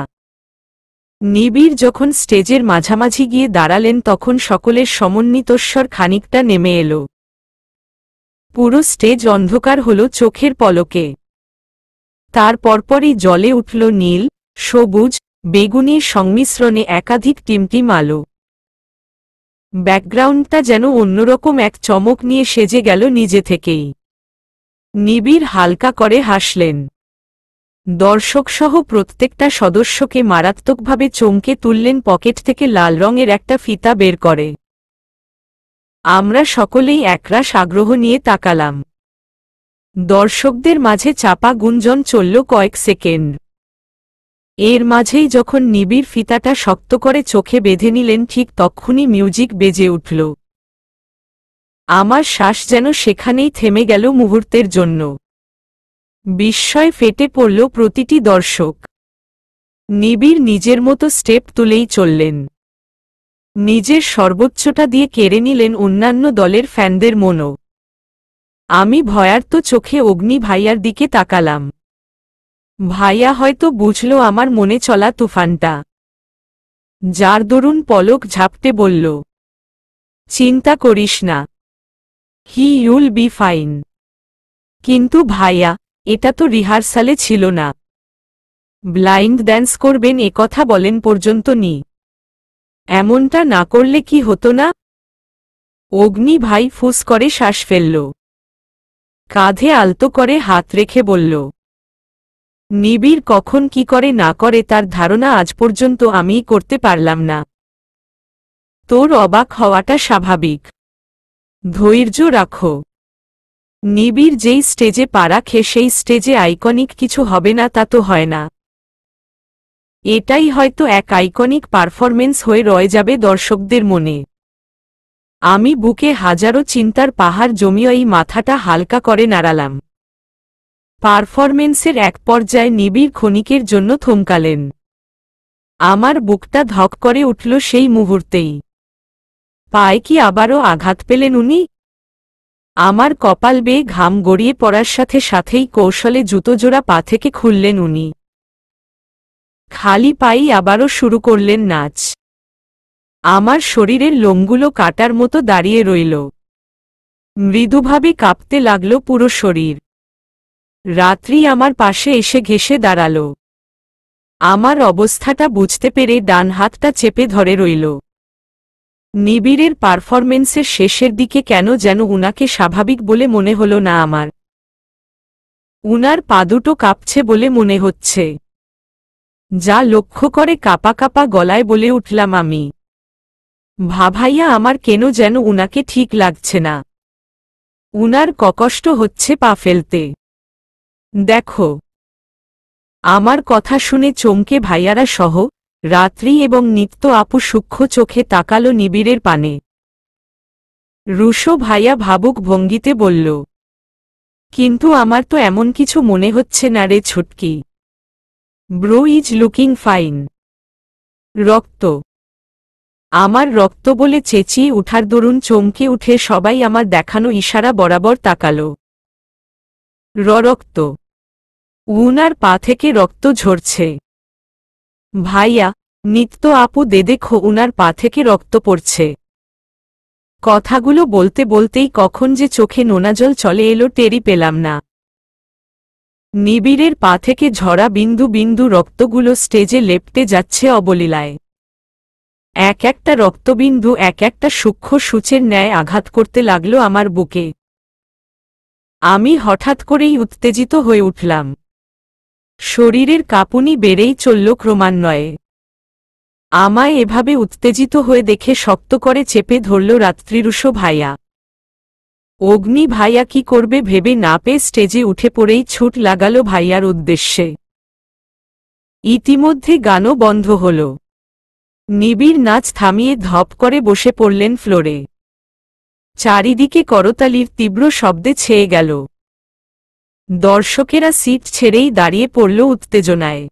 নিবিড় যখন স্টেজের মাঝামাঝি গিয়ে দাঁড়ালেন তখন সকলের সমন্বিতস্বর খানিকটা নেমে এলো। পুরো স্টেজ অন্ধকার হল চোখের পলকে। তার পরপরই জ্বলে উঠল নীল, সবুজ, বেগুনির সংমিশ্রণে একাধিক টিমটিম আলো। ব্যাকগ্রাউন্ডটা যেন অন্যরকম এক চমক নিয়ে সেজে গেল নিজে থেকেই। নিবিড় হালকা করে হাসলেন। দর্শকসহ প্রত্যেকটা সদস্যকে মারাত্মকভাবে চমকে তুললেন পকেট থেকে লাল রঙের একটা ফিতা বের করে। আমরা সকলেই একরাশ আগ্রহ নিয়ে তাকালাম। দর্শকদের মাঝে চাপা গুঞ্জন চলল কয়েক সেকেন্ড। এর মাঝেই যখন নিবিড় ফিতাটা শক্ত করে চোখে বেঁধে নিলেন ঠিক তক্ষুনি মিউজিক বেজে উঠল। আমার শ্বাস যেন সেখানেই থেমে গেল মুহূর্তের জন্য। বিস্ময় ফেটে পড়ল প্রতিটি দর্শক। নিবিড় নিজের মতো স্টেপ তুলেই চললেন। নিজের সর্বোচ্চটা দিয়ে কেড়ে নিলেন অন্যান্য দলের ফ্যানদের মনও। আমি ভয়ার্ত চোখে অগ্নি ভাইয়ার দিকে তাকালাম। ভাইয়া হয়তো বুঝল আমার মনে চলা তুফানটা। যার দরুন পলক ঝাপটে বলল, চিন্তা করিস না, হি ইউল বি ফাইন। কিন্তু ভাইয়া, এটা তো রিহার্সালে ছিল না। ব্লাইন্ড ড্যান্স করবেন একথা বলেন পর্যন্ত নি। এমনটা না করলে কি হতো না? অগ্নি ভাই ফুস করে শ্বাস ফেলল। কাঁধে আলতো করে হাত রেখে বলল, নিবিড় কখন কি করে না করে তার ধারণা আজ পর্যন্ত আমিই করতে পারলাম না। তোর অবাক হওয়াটা স্বাভাবিক। ধৈর্য রাখো। নিবিড় যেই স্টেজে পা রাখে সেই স্টেজে আইকনিক কিছু হবে না তা তো হয় না। এটাই হয়তো এক আইকনিক পারফরমেন্স হয়ে রয়ে যাবে দর্শকদের মনে। আমি বুকে হাজারো চিন্তার পাহাড় জমিয়ে এই মাথাটা হালকা করে নাড়ালাম। পারফরমেন্সের এক পর্যায়ে নিবিড় ক্ষণিকের জন্য থমকালেন। আমার বুকটা ধক করে উঠল সেই মুহূর্তেই। পায়ে কি আবারও আঘাত পেলেন উনি? আমার কপাল বেয়ে ঘাম গড়িয়ে পড়ার সাথে সাথেই কৌশলে জুতোজোড়া পা থেকে খুললেন উনি। খালি পায়েই আবারও শুরু করলেন নাচ। আমার শরীরের লোমগুলো কাটার মতো দাঁড়িয়ে রইল। মৃদুভাবে কাঁপতে লাগল পুরো শরীর। রাত্রি আমার পাশে এসে ঘেঁষে দাঁড়াল। আমার অবস্থাটা বুঝতে পেরে ডান হাতটা চেপে ধরে রইল। নিবিড়ের পারফরমেন্সের শেষের দিকে কেন যেন উনাকে স্বাভাবিক বলে মনে হল না আমার। উনার পা দুটো কাঁপছে বলে মনে হচ্ছে। যা লক্ষ্য করে কাঁপা কাঁপা গলায় বলে উঠলাম আমি, ভাইয়া আমার কেন যেন উনাকে ঠিক লাগছে না। উনার কষ্ট হচ্ছে পা ফেলতে। দেখো। আমার কথা শুনে চমকে ভাইয়ারা সহ রাত্রি এবং নিত্য আপু সূক্ষ্ম চোখে তাকালো নিবিড়ের পানে। রুশো ভাইয়া ভাবুক ভঙ্গিতে বলল, কিন্তু আমার তো এমন কিছু মনে হচ্ছে না রে Chhutki. Bro is looking fine. রক্ত। আমার রক্ত বলে চেঁচিয়ে উঠার দরুন চমকে উঠে সবাই আমার দেখানো ইশারা বরাবর তাকালো। রক্ত। উনার পা থেকে রক্ত ঝরছে। ভাইয়া, নিত্য আপু দেখো উনার পা থেকে রক্ত পড়ছে। কথাগুলো বলতে বলতেই কখন যে চোখে নোনাজল চলে এলো টেরই পেলাম না। নিবিড়ের পা থেকে ঝরা বিন্দু বিন্দু রক্তগুলো স্টেজে লেপ্টে যাচ্ছে অবলীলায়। এক একটা রক্তবিন্দু এক একটা সূক্ষ্ম সূচের ন্যায় আঘাত করতে লাগল আমার বুকে। আমি হঠাৎ করেই উত্তেজিত হয়ে উঠলাম। শরীরের কাঁপুনি বেড়েই চলল ক্রমান্বয়ে। আমায় এভাবে উত্তেজিত হয়ে দেখে শক্ত করে চেপে ধরল রাত্রিরুষো ভাইয়া। অগ্নি ভাইয়া কি করবে ভেবে না পেয়ে স্টেজে উঠে পড়েই ছুট লাগালো ভাইয়ার উদ্দেশ্যে। ইতিমধ্যে গানও বন্ধ হল। নিবিড় নাচ থামিয়ে ধপ করে বসে পড়লেন ফ্লোরে। চারিদিকে করতালির তীব্র শব্দে ছেয়ে গেল। দর্শকেরা সিট ছেড়েই দাঁড়িয়ে পড়ল উত্তেজনায়।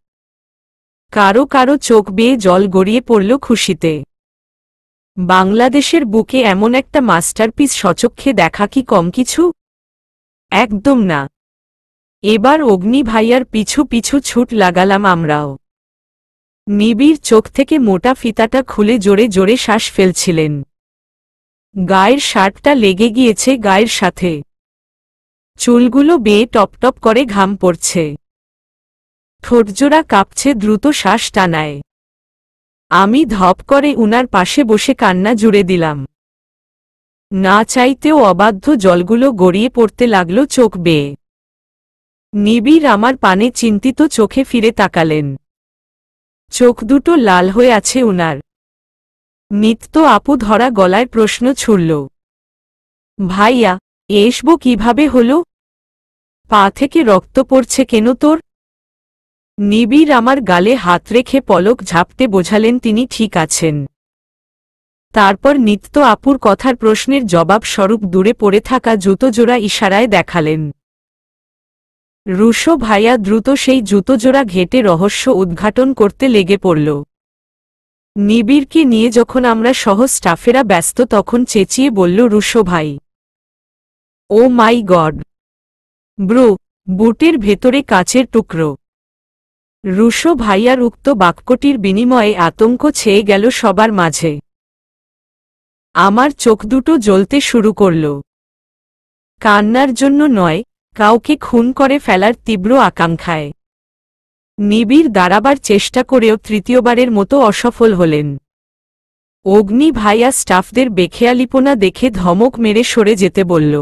কারো কারো চোখ বেয়ে জল গড়িয়ে পড়ল খুশিতে। বাংলাদেশের বুকে এমন একটা মাস্টারপিস সচক্ষে দেখা কি কম কিছু? একদম না। এবার অগ্নি ভাইয়ার পিছু পিছু ছুট লাগালাম আমরাও। নিবিড় চোখ থেকে মোটা ফিতাটা খুলে জোরে জোরে শ্বাস ফেলছিলেন। গায়ের শার্টটা লেগে গিয়েছে গায়ের সাথে। চুলগুলো বেয়ে টপটপ করে ঘাম পড়ছে। ঠোঁটজোড়া কাঁপছে দ্রুত শ্বাস টানায়। আমি ধপ করে উনার পাশে বসে কান্না জুড়ে দিলাম। না চাইতেও অবাধ্য জলগুলো গড়িয়ে পড়তে লাগল চোখ বেয়ে। নিবিড় আমার পানে চিন্তিত চোখে ফিরে তাকালেন। চোখ দুটো লাল হয়ে আছে উনার। নিত্য আপু ধরা গলায় প্রশ্ন ছুড়ল, ভাইয়া, এসব কিভাবে হলো? পা থেকে রক্ত পড়ছে কেন তোর? নিবিড় আমার গালে হাত রেখে পলক ঝাপটে বোঝালেন তিনি ঠিক আছেন। তারপর নিত্য আপুর কথার প্রশ্নের জবাব স্বরূপ দূরে পড়ে থাকা জুতোজোড়া ইশারায় দেখালেন। রুশো ভাইয়া দ্রুত সেই জুতোজোড়া ঘেটে রহস্য উদ্ঘাটন করতে লেগে পড়ল। নিবিড়কে নিয়ে যখন আমরা সহ স্টাফেরা ব্যস্ত তখন চেঁচিয়ে বলল রুশো ভাই, ও মাই গড ব্রো, বুটের ভেতরে কাচের টুকরো। রুশো ভাইয়ার উক্ত বাক্যটির বিনিময়ে আতঙ্ক ছেয়ে গেল সবার মাঝে। আমার চোখ দুটো জ্বলতে শুরু করল। কান্নার জন্য নয়, কাউকে খুন করে ফেলার তীব্র আকাঙ্ক্ষায়। নিবিড় দাঁড়াবার চেষ্টা করেও তৃতীয়বারের মতো অসফল হলেন। অগ্নি ভাইয়া স্টাফদের বেখেয়ালিপনা দেখে ধমক মেরে সরে যেতে বলল।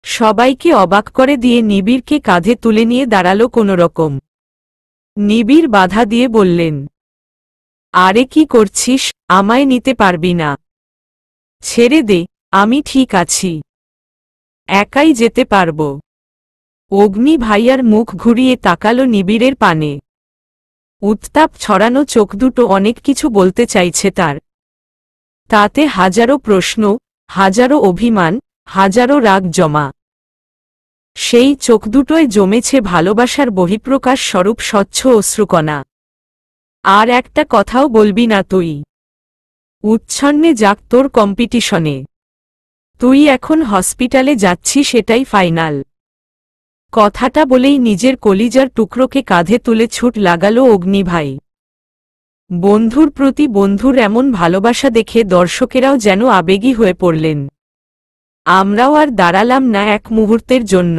সবাইকে অবাক করে দিয়ে নিবিড়কে কাঁধে তুলে নিয়ে দাঁড়াল কোনোরকম। নিবিড় বাধা দিয়ে বললেন, আরে কি করছিস, আমায় নিতে পারবি না। ছেড়ে দে, আমি ঠিক আছি, একাই যেতে পারব। অগ্নি ভাইয়ার মুখ ঘুরিয়ে তাকালো নিবিড়ের পানে। উত্তাপ ছড়ানো চোখ দুটো অনেক কিছু বলতে চাইছে তার। তাতে হাজারো প্রশ্ন, হাজারো অভিমান, হাজারো রাগ জমা। সেই চোখ দুটোয় জমেছে ভালোবাসার বহিঃপ্রকাশ স্বরূপ স্বচ্ছ অশ্রুকণা। আর একটা কথাও বলবি না তুই? উচ্ছন্নে যাক তোর কম্পিটিশনে। তুই এখন হসপিটালে যাচ্ছিস, সেটাই ফাইনাল। কথাটা বলেই নিজের কলিজার টুকরোকে কাঁধে তুলে ছুট লাগালো অগ্নি ভাই। বন্ধুর প্রতি বন্ধুর এমন ভালোবাসা দেখে দর্শকেরাও যেন আবেগী হয়ে পড়লেন। আমরাও আর দাঁড়ালাম না এক মুহূর্তের জন্য।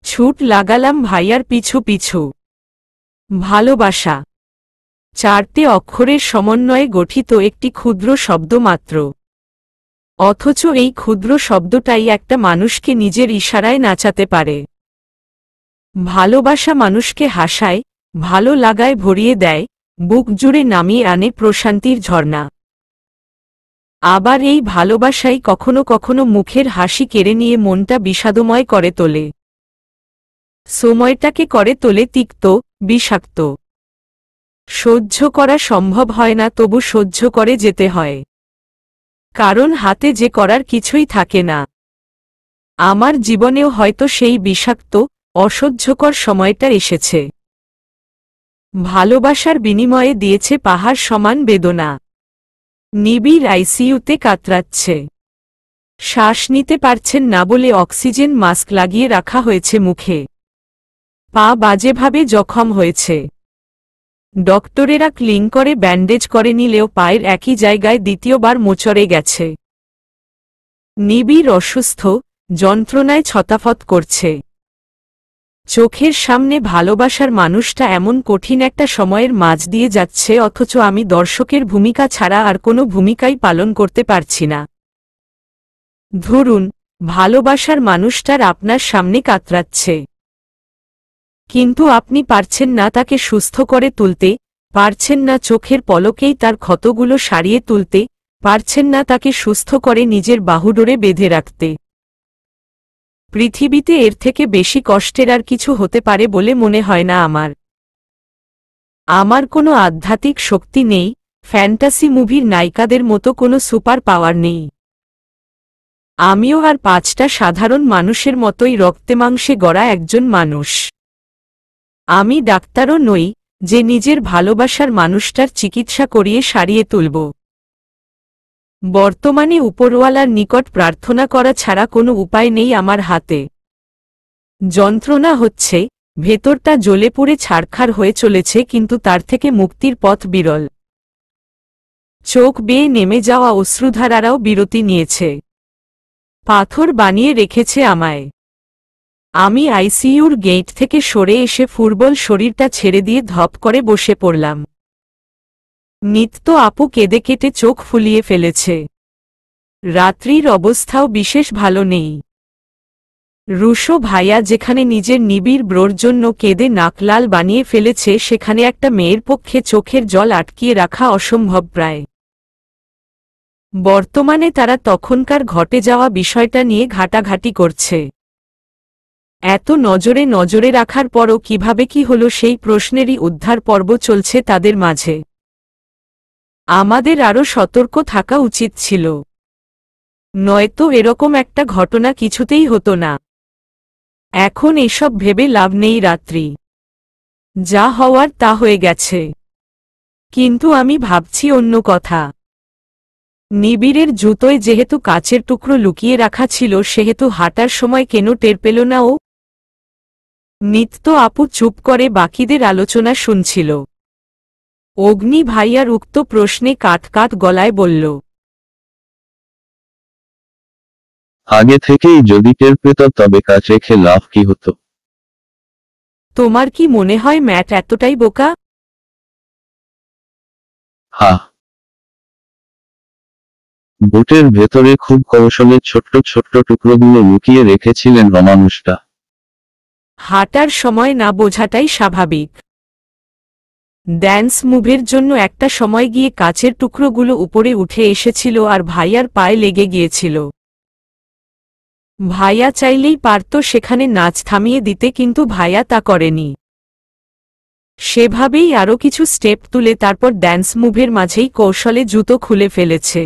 ছুট লাগালাম ভাইয়ার পিছু পিছু। ভালোবাসা, চারটে অক্ষরের সমন্বয়ে গঠিত একটি ক্ষুদ্র শব্দ মাত্র। অথচ এই ক্ষুদ্র শব্দটাই একটা মানুষকে নিজের ইশারায় নাচাতে পারে। ভালোবাসা মানুষকে হাসায়, ভালো লাগায় ভরিয়ে দেয়, বুক জুড়ে নামিয়ে আনে প্রশান্তির ঝর্ণা। আবার এই ভালোবাসাই কখনো কখনো মুখের হাসি কেড়ে নিয়ে মনটা বিষাদময় করে তোলে। সময়টাকে করে তোলে তিক্ত, বিষাক্ত। সহ্য করা সম্ভব হয় না, তবু সহ্য করে যেতে হয়। কারণ হাতে যে করার কিছুই থাকে না। আমার জীবনেও হয়তো সেই বিষাক্ত, অসহ্যকর সময়টা এসেছে। ভালোবাসার বিনিময়ে দিয়েছে পাহাড় সমান বেদনা। নিবিড় আইসিইউতে কাতরাচ্ছে। শ্বাস নিতে পারছেন না বলে অক্সিজেন মাস্ক লাগিয়ে রাখা হয়েছে মুখে। পা বাজেভাবে জখম হয়েছে। ডক্টরেরা ক্লিন করে ব্যান্ডেজ করে নিলেও পায়ের একই জায়গায় দ্বিতীয়বার মোচড়ে গেছে। নিবিড় অসুস্থ, যন্ত্রণায় ছতাফত করছে। চোখের সামনে ভালোবাসার মানুষটা এমন কঠিন একটা সময়ের মাঝ দিয়ে যাচ্ছে, অথচ আমি দর্শকের ভূমিকা ছাড়া আর কোনো ভূমিকাই পালন করতে পারছি না। ধরুন, ভালোবাসার মানুষটার আপনার সামনে কাতরাচ্ছে, কিন্তু আপনি পারছেন না তাকে সুস্থ করে তুলতে, পারছেন না চোখের পলকেই তার ক্ষতগুলো সারিয়ে তুলতে, পারছেন না তাকে সুস্থ করে নিজের বাহুডোরে বেঁধে রাখতে। পৃথিবীতে এর থেকে বেশি কষ্টের আর কিছু হতে পারে বলে মনে হয় না আমার। আমার কোনো আধ্যাত্মিক শক্তি নেই, ফ্যান্টাসি মুভির নায়িকাদের মতো কোনো সুপার পাওয়ার নেই। আমিও আর 5টা সাধারণ মানুষের মতোই রক্তে মাংসে গড়া একজন মানুষ। আমি ডাক্তারও নই যে নিজের ভালোবাসার মানুষটার চিকিৎসা করিয়ে সারিয়ে তুলব। বর্তমানে উপরওয়ালার নিকট প্রার্থনা করা ছাড়া কোনো উপায় নেই আমার হাতে। যন্ত্রণা হচ্ছে, ভেতরটা জ্বলে পুড়ে ছারখার হয়ে চলেছে, কিন্তু তার থেকে মুক্তির পথ বিরল। চোখ বেয়ে নেমে যাওয়া অশ্রুধারারাও বিরতি নিয়েছে। পাথর বানিয়ে রেখেছে আমায়। আমি আইসিইউর গেট থেকে সরে এসে ফুটবল শরীরটা ছেড়ে দিয়ে ধপ করে বসে পড়লাম। নিত্য আপু কেঁদে কেটে চোখ ফুলিয়ে ফেলেছে। রাত্রির অবস্থাও বিশেষ ভালো নেই। রুশো ভাইয়া যেখানে নিজের নিবিড় ব্রোর জন্য কেঁদে নাক লাল বানিয়ে ফেলেছে, সেখানে একটা মেয়ের পক্ষে চোখের জল আটকিয়ে রাখা অসম্ভব প্রায়। বর্তমানে তারা তখনকার ঘটে যাওয়া বিষয়টা নিয়ে ঘাটাঘাটি করছে। এত নজরে নজরে রাখার পরও কিভাবে কি হলো সেই প্রশ্নেরই উদ্ধার পর্ব চলছে তাদের মাঝে। আমাদের আরও সতর্ক থাকা উচিত ছিল, নয়তো এরকম একটা ঘটনা কিছুতেই হতো না। এখন এসব ভেবে লাভ নেই। রাত্রি যা হওয়ার তা হয়ে গেছে, কিন্তু আমি ভাবছি অন্য কথা। নিবিড়ের জুতোয় যেহেতু কাচের টুকরো লুকিয়ে রাখা ছিল, সেহেতু হাঁটার সময় কেন টের পেল না ও? নিত্য আপু চুপ করে বাকিদের আলোচনা শুনছিল। অগ্নি ভাইয়ার উক্ত প্রশ্নে কাট কাট গলায় বলল, আগে থেকেই যদি টের পেত তবে কাজ রেখে লাভ কি হতো? তোমার কি মনে হয় ম্যাট এতটাই বোকা? হ্যাঁ, বুটের ভেতরে খুব কৌশলে ছোট্ট ছোট্ট টুকরোগুলো লুকিয়ে রেখেছিলেন অমানুষটা। হাঁটার সময় না বোঝাটাই স্বাভাবিক। ড্যান্স মুভের জন্য একটা সময় গিয়ে কাচের টুকরোগুলো উপরে উঠে এসেছিল আর ভাইয়ার পায়ে লেগে গিয়েছিল। ভাইয়া চাইলেই পারত সেখানে নাচ থামিয়ে দিতে, কিন্তু ভাইয়া তা করেনি। সেভাবেই আরও কিছু স্টেপ তুলে তারপর ড্যান্স মুভের মাঝেই কৌশলে জুতো খুলে ফেলেছে।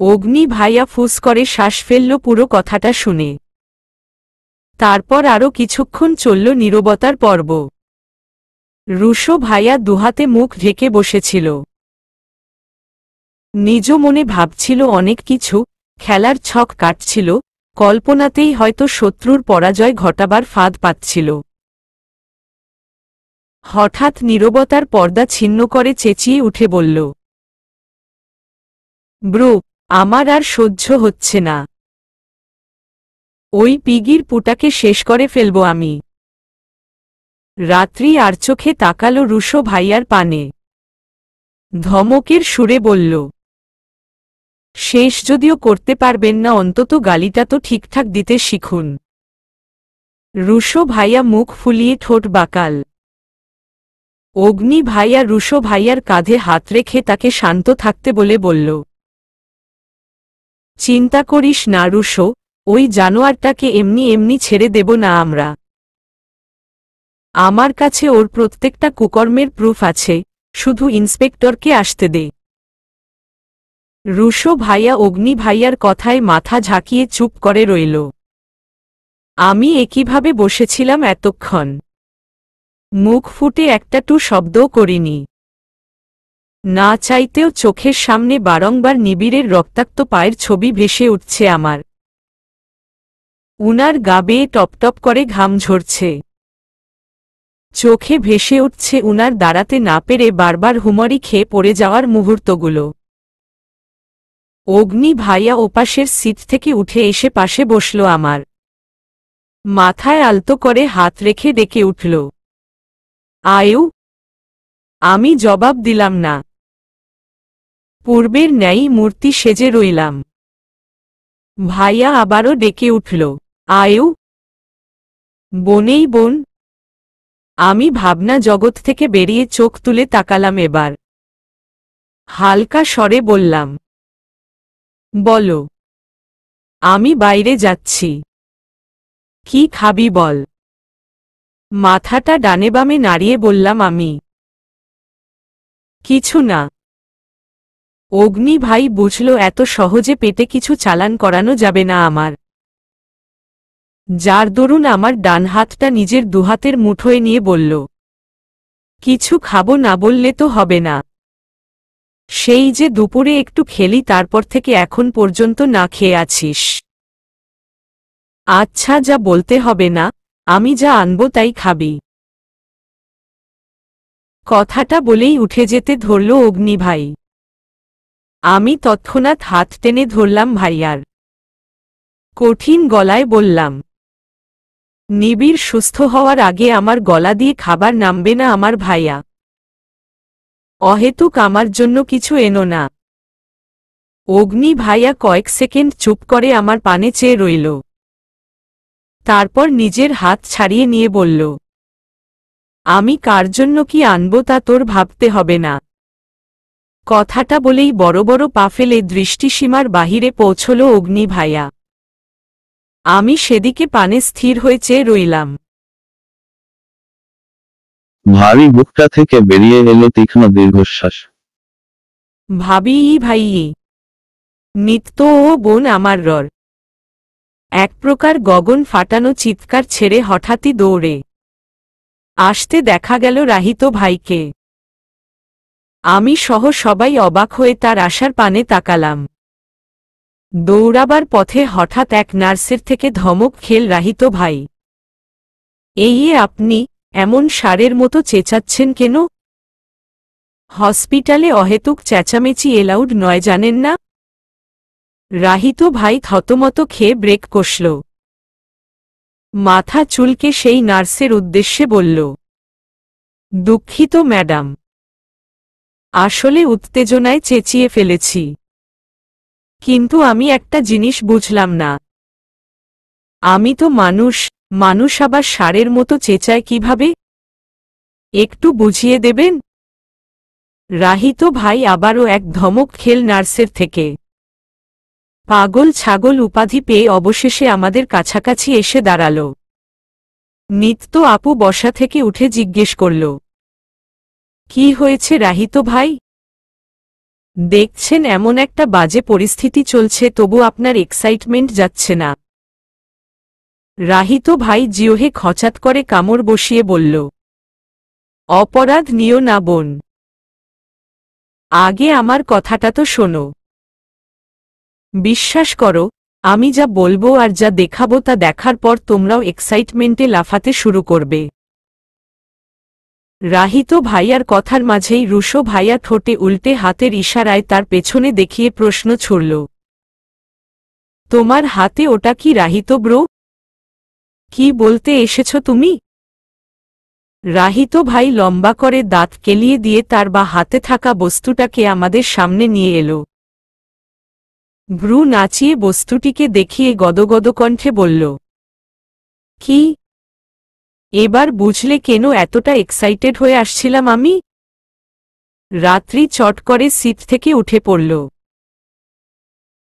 অগ্নি ভাইয়া ফুস করে শ্বাস ফেলল পুরো কথাটা শুনে। তারপর আরও কিছুক্ষণ চলল নীরবতার পর্ব। রুশো ভাইয়া দুহাতে মুখ ঢেকে বসেছিল। নিজ মনে ভাবছিল অনেক কিছু, খেলার ছক কাটছিল, কল্পনাতেই হয়তো শত্রুর পরাজয় ঘটাবার ফাঁদ পাচ্ছিল। হঠাৎ নীরবতার পর্দা ছিন্ন করে চেঁচিয়ে উঠে বলল, ব্রো, আমার আর সহ্য হচ্ছে না। ওই পিগির পুটাকে শেষ করে ফেলব আমি। রাত্রি আর চোখে তাকালো রুশো ভাইয়ার পানে। ধমকের সুরে বলল, শেষ যদিও করতে পারবেন না, অন্তত গালিটা তো ঠিকঠাক দিতে শিখুন। রুশো ভাইয়া মুখ ফুলিয়ে ঠোঁট বাঁকাল। অগ্নি ভাইয়া রুশো ভাইয়ার কাঁধে হাত রেখে তাকে শান্ত থাকতে বলে বলল, চিন্তা করিস না রুশো, ওই জানোয়ারটাকে এমনি এমনি ছেড়ে দেব না আমরা। আমার কাছে ওর প্রত্যেকটা কুকর্মের প্রুফ আছে, শুধু ইন্সপেক্টরকে আসতে দে। রুশো ভাইয়া অগ্নি ভাইয়ার কথায় মাথা ঝাঁকিয়ে চুপ করে রইল। আমি একইভাবে বসেছিলাম এতক্ষণ। মুখ ফুটে একটা টু শব্দও করিনি। না চাইতেও চোখের সামনে বারংবার নিবিড়ের রক্তাক্ত পায়ের ছবি ভেসে উঠছে আমার। উনার গা বেয়ে টপটপ করে ঘাম ঝরছে। চোখে ভেসে উঠছে উনার দাঁড়াতে না পেরে বারবার হুমড়ি খেয়ে পড়ে যাওয়ার মুহূর্তগুলো। অগ্নি ভাইয়া ওপাশের সিট থেকে উঠে এসে পাশে বসল আমার। মাথায় আলতো করে হাত রেখে ডেকে উঠল, আয়ু। আমি জবাব দিলাম না। পূর্বের ন্যায়ই মূর্তি সেজে রইলাম। ভাইয়া আবারও ডেকে উঠল, আয়ু। বোনেই বোন। আমি ভাবনা জগৎ থেকে বেরিয়ে চোখ তুলে তাকালাম এবার। হালকা স্বরে বললাম, বলো। আমি বাইরে যাচ্ছি। কি খাবি বল। মাথাটা ডানে বামে নাড়িয়ে বললাম আমি। কিছু না। অগ্নি ভাই বুঝল এত সহজে পেটে কিছু চালান করানো যাবে না আমার। যার দরুন আমার ডান হাতটা নিজের দুহাতের মুঠোয় নিয়ে বলল, কিছু খাবো না বললে তো হবে না। সেই যে দুপুরে একটু খেলি তারপর থেকে এখন পর্যন্ত না খেয়ে আছিস। আচ্ছা, যা বলতে হবে না, আমি যা আনবো তাই খাবি। কথাটা বলেই উঠে যেতে ধরল অগ্নি ভাই। আমি তৎক্ষণাৎ হাত টেনে ধরলাম ভাইয়ার। কঠিন গলায় বললাম, নিবিড় সুস্থ হওয়ার আগে আমার গলা দিয়ে খাবার নামবে না আমার ভাইয়া। অহেতুক আমার জন্য কিছু এনো না। অগ্নি ভাইয়া কয়েক সেকেন্ড চুপ করে আমার পানে চেয়ে রইল। তারপর নিজের হাত ছাড়িয়ে নিয়ে বলল, আমি কার জন্য কি আনব তা তোর ভাবতে হবে না। কথাটা বলেই বড় বড় পা ফেলে দৃষ্টিসীমার বাহিরে পৌঁছল অগ্নি ভাইয়া। আমি সেদিকে পানে স্থির হয়ে চেয়ে রইলাম। ভারী বুকটা থেকে বেরিয়ে এলো তীক্ষ্ণ দীর্ঘশ্বাস। ভাবি ভাইই। নিত্য ও বোন আমার রর। এক প্রকার গগন ফাটানো চিৎকার ছেড়ে হঠাৎই দৌড়ে আসতে দেখা গেল রাহিত ভাইকে। আমি সহ সবাই অবাক হয়ে তার আসার পানে তাকালাম। দৌড়াবার পথে হঠাৎ এক নার্সের থেকে ধমক খেল রাহিত ভাই, এই আপনি এমন ষাঁড়ের মতো চেঁচাচ্ছেন কেন? হসপিটালে অহেতুক চেঁচামেচি এলাউড নয় জানেন না? রাহিত ভাই থতমত খেয়ে ব্রেক কষল। মাথা চুলকে সেই নার্সের উদ্দেশ্যে বলল, দুঃখিত ম্যাডাম, আসলে উত্তেজনায় চেঁচিয়ে ফেলেছি। কিন্তু আমি একটা জিনিস বুঝলাম না। আমি তো মানুষ, মানুষ আবার ষাঁড়ের মতো চেঁচায় কিভাবে? একটু বুঝিয়ে দেবেন? রাহিত ভাই আবারও এক ধমক খেল নার্সের থেকে। পাগল ছাগল উপাধি পেয়ে অবশেষে আমাদের কাছাকাছি এসে দাঁড়াল। নিত্য আপু বসা থেকে উঠে জিজ্ঞেস করল, কি হয়েছে রাহিত ভাই? দেখছেন এমন একটা বাজে পরিস্থিতি চলছে তবু আপনার এক্সাইটমেন্ট যাচ্ছে না। রাহিত ভাই জিওহে খচাত করে কামড় বসিয়ে বলল, অপরাধ নিও না বোন। আগে আমার কথাটা তো শোনো। বিশ্বাস করো, আমি যা বলবো আর যা দেখাবো তা দেখার পর তোমরাও এক্সাইটমেন্টে লাফাতে শুরু করবে। রাহিত ভাইয়ার কথার মাঝেই রুশো ভাইয়া ঠোঁটে উল্টে হাতের ইশারায় তার পেছনে দেখিয়ে প্রশ্ন ছুড়ল, তোমার হাতে ওটা কি রাহিত ব্রো? কি বলতে এসেছ তুমি? রাহিত ভাই লম্বা করে দাঁত কেলিয়ে দিয়ে তার বা হাতে থাকা বস্তুটাকে আমাদের সামনে নিয়ে এলো। ভ্রু নাচিয়ে বস্তুটিকে দেখিয়ে গদগদ কণ্ঠে বলল, কি? এবার বুঝলে কেন এতটা এক্সাইটেড হয়ে আসছিলাম আমি? রাত্রি চট করে সিট থেকে উঠে পড়ল।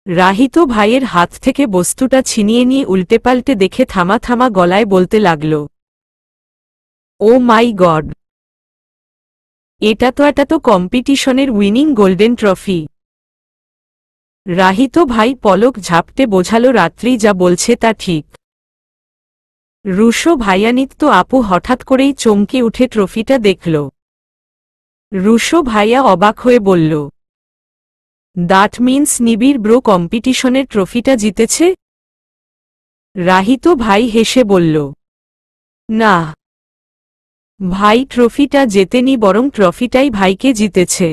রাহিত ভাইয়ের হাত থেকে বস্তুটা ছিনিয়ে নিয়ে উল্টেপাল্টে দেখে থামা থামা গলায় বলতে লাগল, ও মাই গড, এটা তো কম্পিটিশনের উইনিং গোল্ডেন ট্রফি। রাহিত ভাই পলক ঝাপটে বোঝালো রাত্রি যা বলছে তা ঠিক। রুশো ভাইয়ানিত্য আপু হঠাৎ করেই চমকে উঠে ট্রফিটা দেখল। রুশো ভাইয়া অবাক হয়ে বলল, দ্যাট মিন্স নিবিড় ব্রো কম্পিটিশনের ট্রফিটা জিতেছে? রাহিত ভাই হেসে বলল, না ভাই, ট্রফিটা জেতেনি, বরং ট্রফিটাই ভাইকে জিতেছে।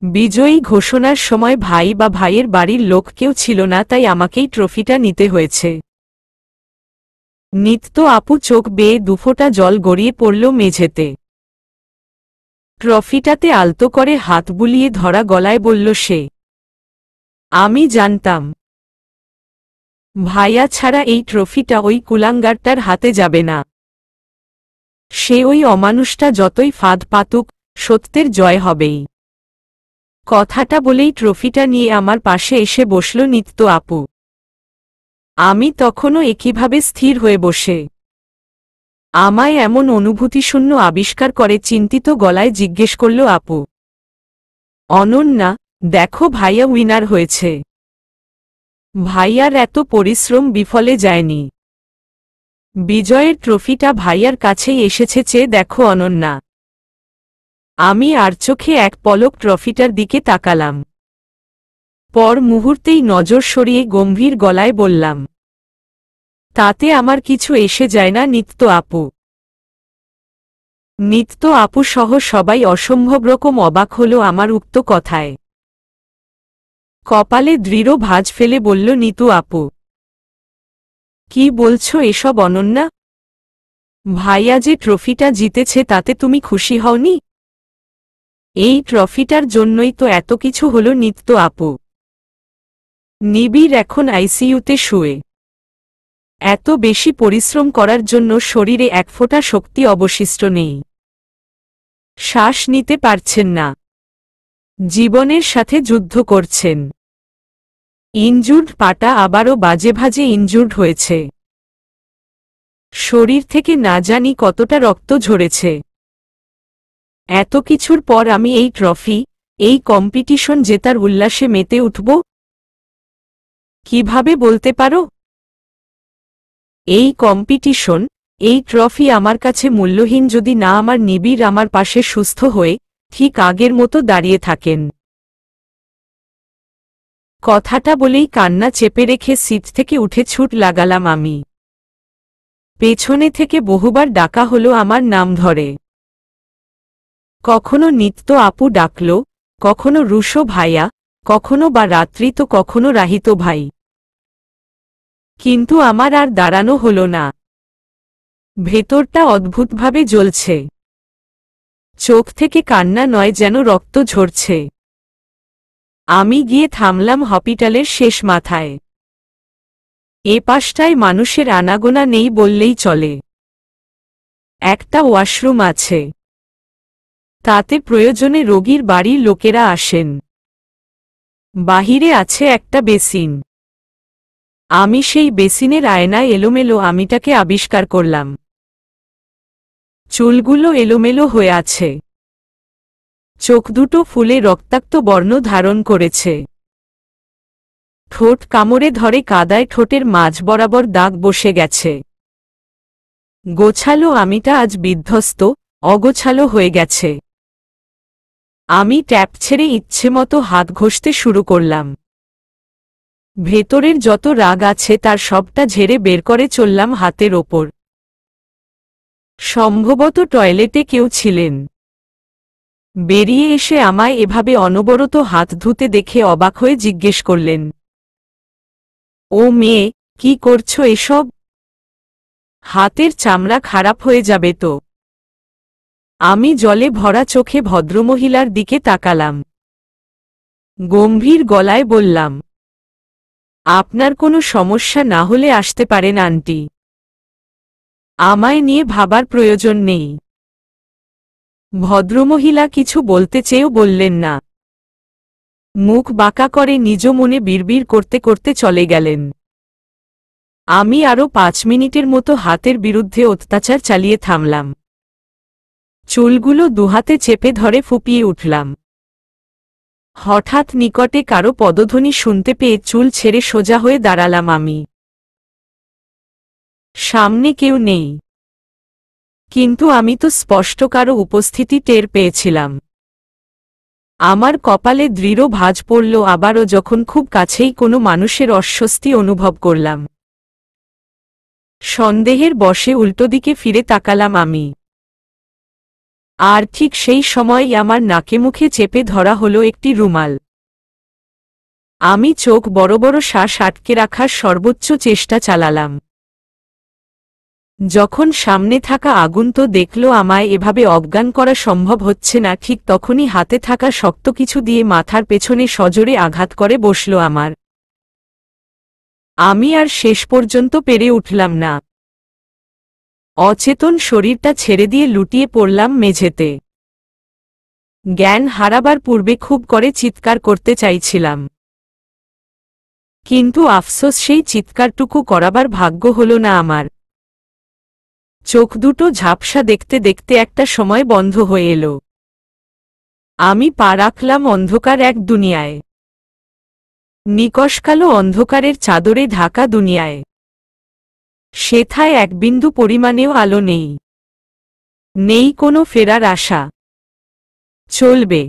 বিজয়ী ঘোষণার সময় ভাই বা ভাইয়ের বাড়ির লোক কেউ ছিল না, তাই আমাকেই ট্রফিটা নিতে হয়েছে। নিত্য আপু চোখ বেয়ে দুফোঁটা জল গড়িয়ে পড়ল মেঝেতে। ট্রফিটাতে আলতো করে হাত বুলিয়ে ধরা গলায় বলল সে, আমি জানতাম ভাইয়া ছাড়া এই ট্রফিটা ওই কুলাঙ্গারটার হাতে যাবে না। সে ওই অমানুষটা যতই ফাঁদ পাতুক, সত্যের জয় হবেই। কথাটা বলেই ট্রফিটা নিয়ে আমার পাশে এসে বসল নিত্য আপু। আমি তখনও একইভাবে স্থির হয়ে বসে। আমায় এমন অনুভূতিশূন্য আবিষ্কার করে চিন্তিত গলায় জিজ্ঞেস করল আপু, অনন্যা, দেখো ভাইয়া উইনার হয়েছে। ভাইয়ার এত পরিশ্রম বিফলে যায়নি। বিজয়ের ট্রফিটা ভাইয়ার কাছেই এসেছে, চেয়ে দেখো অনন্যা। আমি আর চোখে এক পলক ট্রফিটার দিকে তাকালাম। পর মুহূর্তেই নজর সরিয়ে গম্ভীর গলায় বললাম, তাতে আমার কিছু এসে যায় না নিত্য আপু। নিত্য আপু সহ সবাই অসম্ভব রকম অবাক হল আমার উক্ত কথায়। কপালে দৃঢ় ভাঁজ ফেলে বলল নিতু আপু, কি বলছো এসব অনন্যা? ভাইয়া যে ট্রফিটা জিতেছে তাতে তুমি খুশি হওনি? এই ট্রফিটার জন্যই তো এত কিছু হলো নিত্য আপু। নিবিড় এখন আইসিইউতে শুয়ে। এত বেশি পরিশ্রম করার জন্য শরীরে এক ফোঁটা শক্তি অবশিষ্ট নেই। শ্বাস নিতে পারছেন না। জীবনের সাথে যুদ্ধ করছেন। ইনজুর্ড পাটা আবারও বাজে ভাজে ইনজুর্ড হয়েছে। শরীর থেকে না জানি কতটা রক্ত ঝরেছে। এত কিছুর পর আমি এই ট্রফি, এই কম্পিটিশন জেতার উল্লাসে মেতে উঠব? কিভাবে বলতে পারো? এই কম্পিটিশন, এই ট্রফি আমার কাছে মূল্যহীন যদি না আমার নিবিড় আমার পাশে সুস্থ হয়ে ঠিক আগের মতো দাঁড়িয়ে থাকেন। কথাটা বলেই কান্না চেপে রেখে সিট থেকে উঠে ছুট লাগালাম আমি। পেছনে থেকে বহুবার ডাকা হলো আমার নাম ধরে। কখনো নিত্য আপু ডাকল, কখনো রুশো ভাইয়া, কখনো বা রাত্রি, তো কখনো রাহিত ভাই। কিন্তু আমার আর দাঁড়ানো হলো না। ভেতরটা অদ্ভুতভাবে জ্বলছে। চোখ থেকে কান্না নয়, যেন রক্ত ঝরছে। আমি গিয়ে থামলাম হসপিটালের শেষ মাথায়। এ পাশটায় মানুষের আনাগোনা নেই বললেই চলে। একটা ওয়াশরুম আছে। তাতে প্রয়োজনে রোগীর বাড়ির লোকেরা আসেন। বাহিরে আছে একটা বেসিন। আমি সেই বেসিনের আয়নায় এলোমেলো আমিটাকে আবিষ্কার করলাম। চুলগুলো এলোমেলো হয়ে আছে। চোখ দুটো ফুলে রক্তাক্ত বর্ণ ধারণ করেছে। ঠোঁট কামড়ে ধরে কাদায় ঠোঁটের মাঝ বরাবর দাগ বসে গেছে। গোছালো আমিটা আজ বিধ্বস্ত, অগোছালো হয়ে গেছে। আমি ট্যাপ ছেড়ে ইচ্ছেমতো হাত ঘষতে শুরু করলাম। ভেতরের যত রাগ আছে তার সবটা ঝেড়ে বের করে চললাম হাতের ওপর। সম্ভবত টয়লেটে কেউ ছিলেন। বেরিয়ে এসে আমায় এভাবে অনবরত হাত ধুতে দেখে অবাক হয়ে জিজ্ঞেস করলেন, ও মেয়ে, কি করছো এসব? হাতের চামড়া খারাপ হয়ে যাবে তো। আমি জলে ভরা চোখে ভদ্রমহিলার দিকে তাকালাম। গম্ভীর গলায় বললাম, আপনার কোনো সমস্যা না হলে আসতে পারেন আন্টি। আমায় নিয়ে ভাবার প্রয়োজন নেই। ভদ্রমহিলা কিছু বলতে চেয়েও বললেন না। মুখ বাঁকা করে নিজ মনে বিড়বিড় করতে করতে চলে গেলেন। আমি আরও 5 মিনিটের মতো হাতের বিরুদ্ধে অত্যাচার চালিয়ে থামলাম। চুলগুলো দুহাতে চেপে ধরে ফুপিয়ে উঠলাম। হঠাৎ নিকটে কারো পদধ্বনি শুনতে পেয়ে চুল ছেড়ে সোজা হয়ে দাঁড়ালাম আমি। সামনে কেউ নেই। কিন্তু আমি তো স্পষ্ট কারো উপস্থিতি টের পেয়েছিলাম। আমার কপালে দৃঢ় ভাঁজ পড়ল আবারও যখন খুব কাছেই কোনো মানুষের অস্বস্তি অনুভব করলাম। সন্দেহের বশে উল্টোদিকে ফিরে তাকালাম আমি। আর ঠিক সেই সময়ই আমার নাকে মুখে চেপে ধরা হলো একটি রুমাল। আমি চোখ বড় বড় শ্বাস আটকে রাখার সর্বোচ্চ চেষ্টা চালালাম। যখন সামনে থাকা আগন্তুক দেখল আমায় এভাবে অজ্ঞান করা সম্ভব হচ্ছে না, ঠিক তখনই হাতে থাকা শক্ত কিছু দিয়ে মাথার পেছনে সজোরে আঘাত করে বসল আমার। আমি আর শেষ পর্যন্ত পেরে উঠলাম না। অচেতন শরীরটা ছেড়ে দিয়ে লুটিয়ে পড়লাম মেঝেতে। জ্ঞান হারাবার পূর্বে খুব করে চিৎকার করতে চাইছিলাম, কিন্তু আফসোস সেই চিৎকারটুকু করাবার ভাগ্য হল না আমার। চোখ দুটো ঝাপসা দেখতে দেখতে একটা সময় বন্ধ হয়ে এলো। আমি পা রাখলাম অন্ধকার এক দুনিয়ায়, নিকষকালো অন্ধকারের চাদরে ঢাকা দুনিয়ায়। সেথায় এক বিন্দু পরিমাণেও আলো নেই, নেই কোনো ফেরার আশা। চলবে।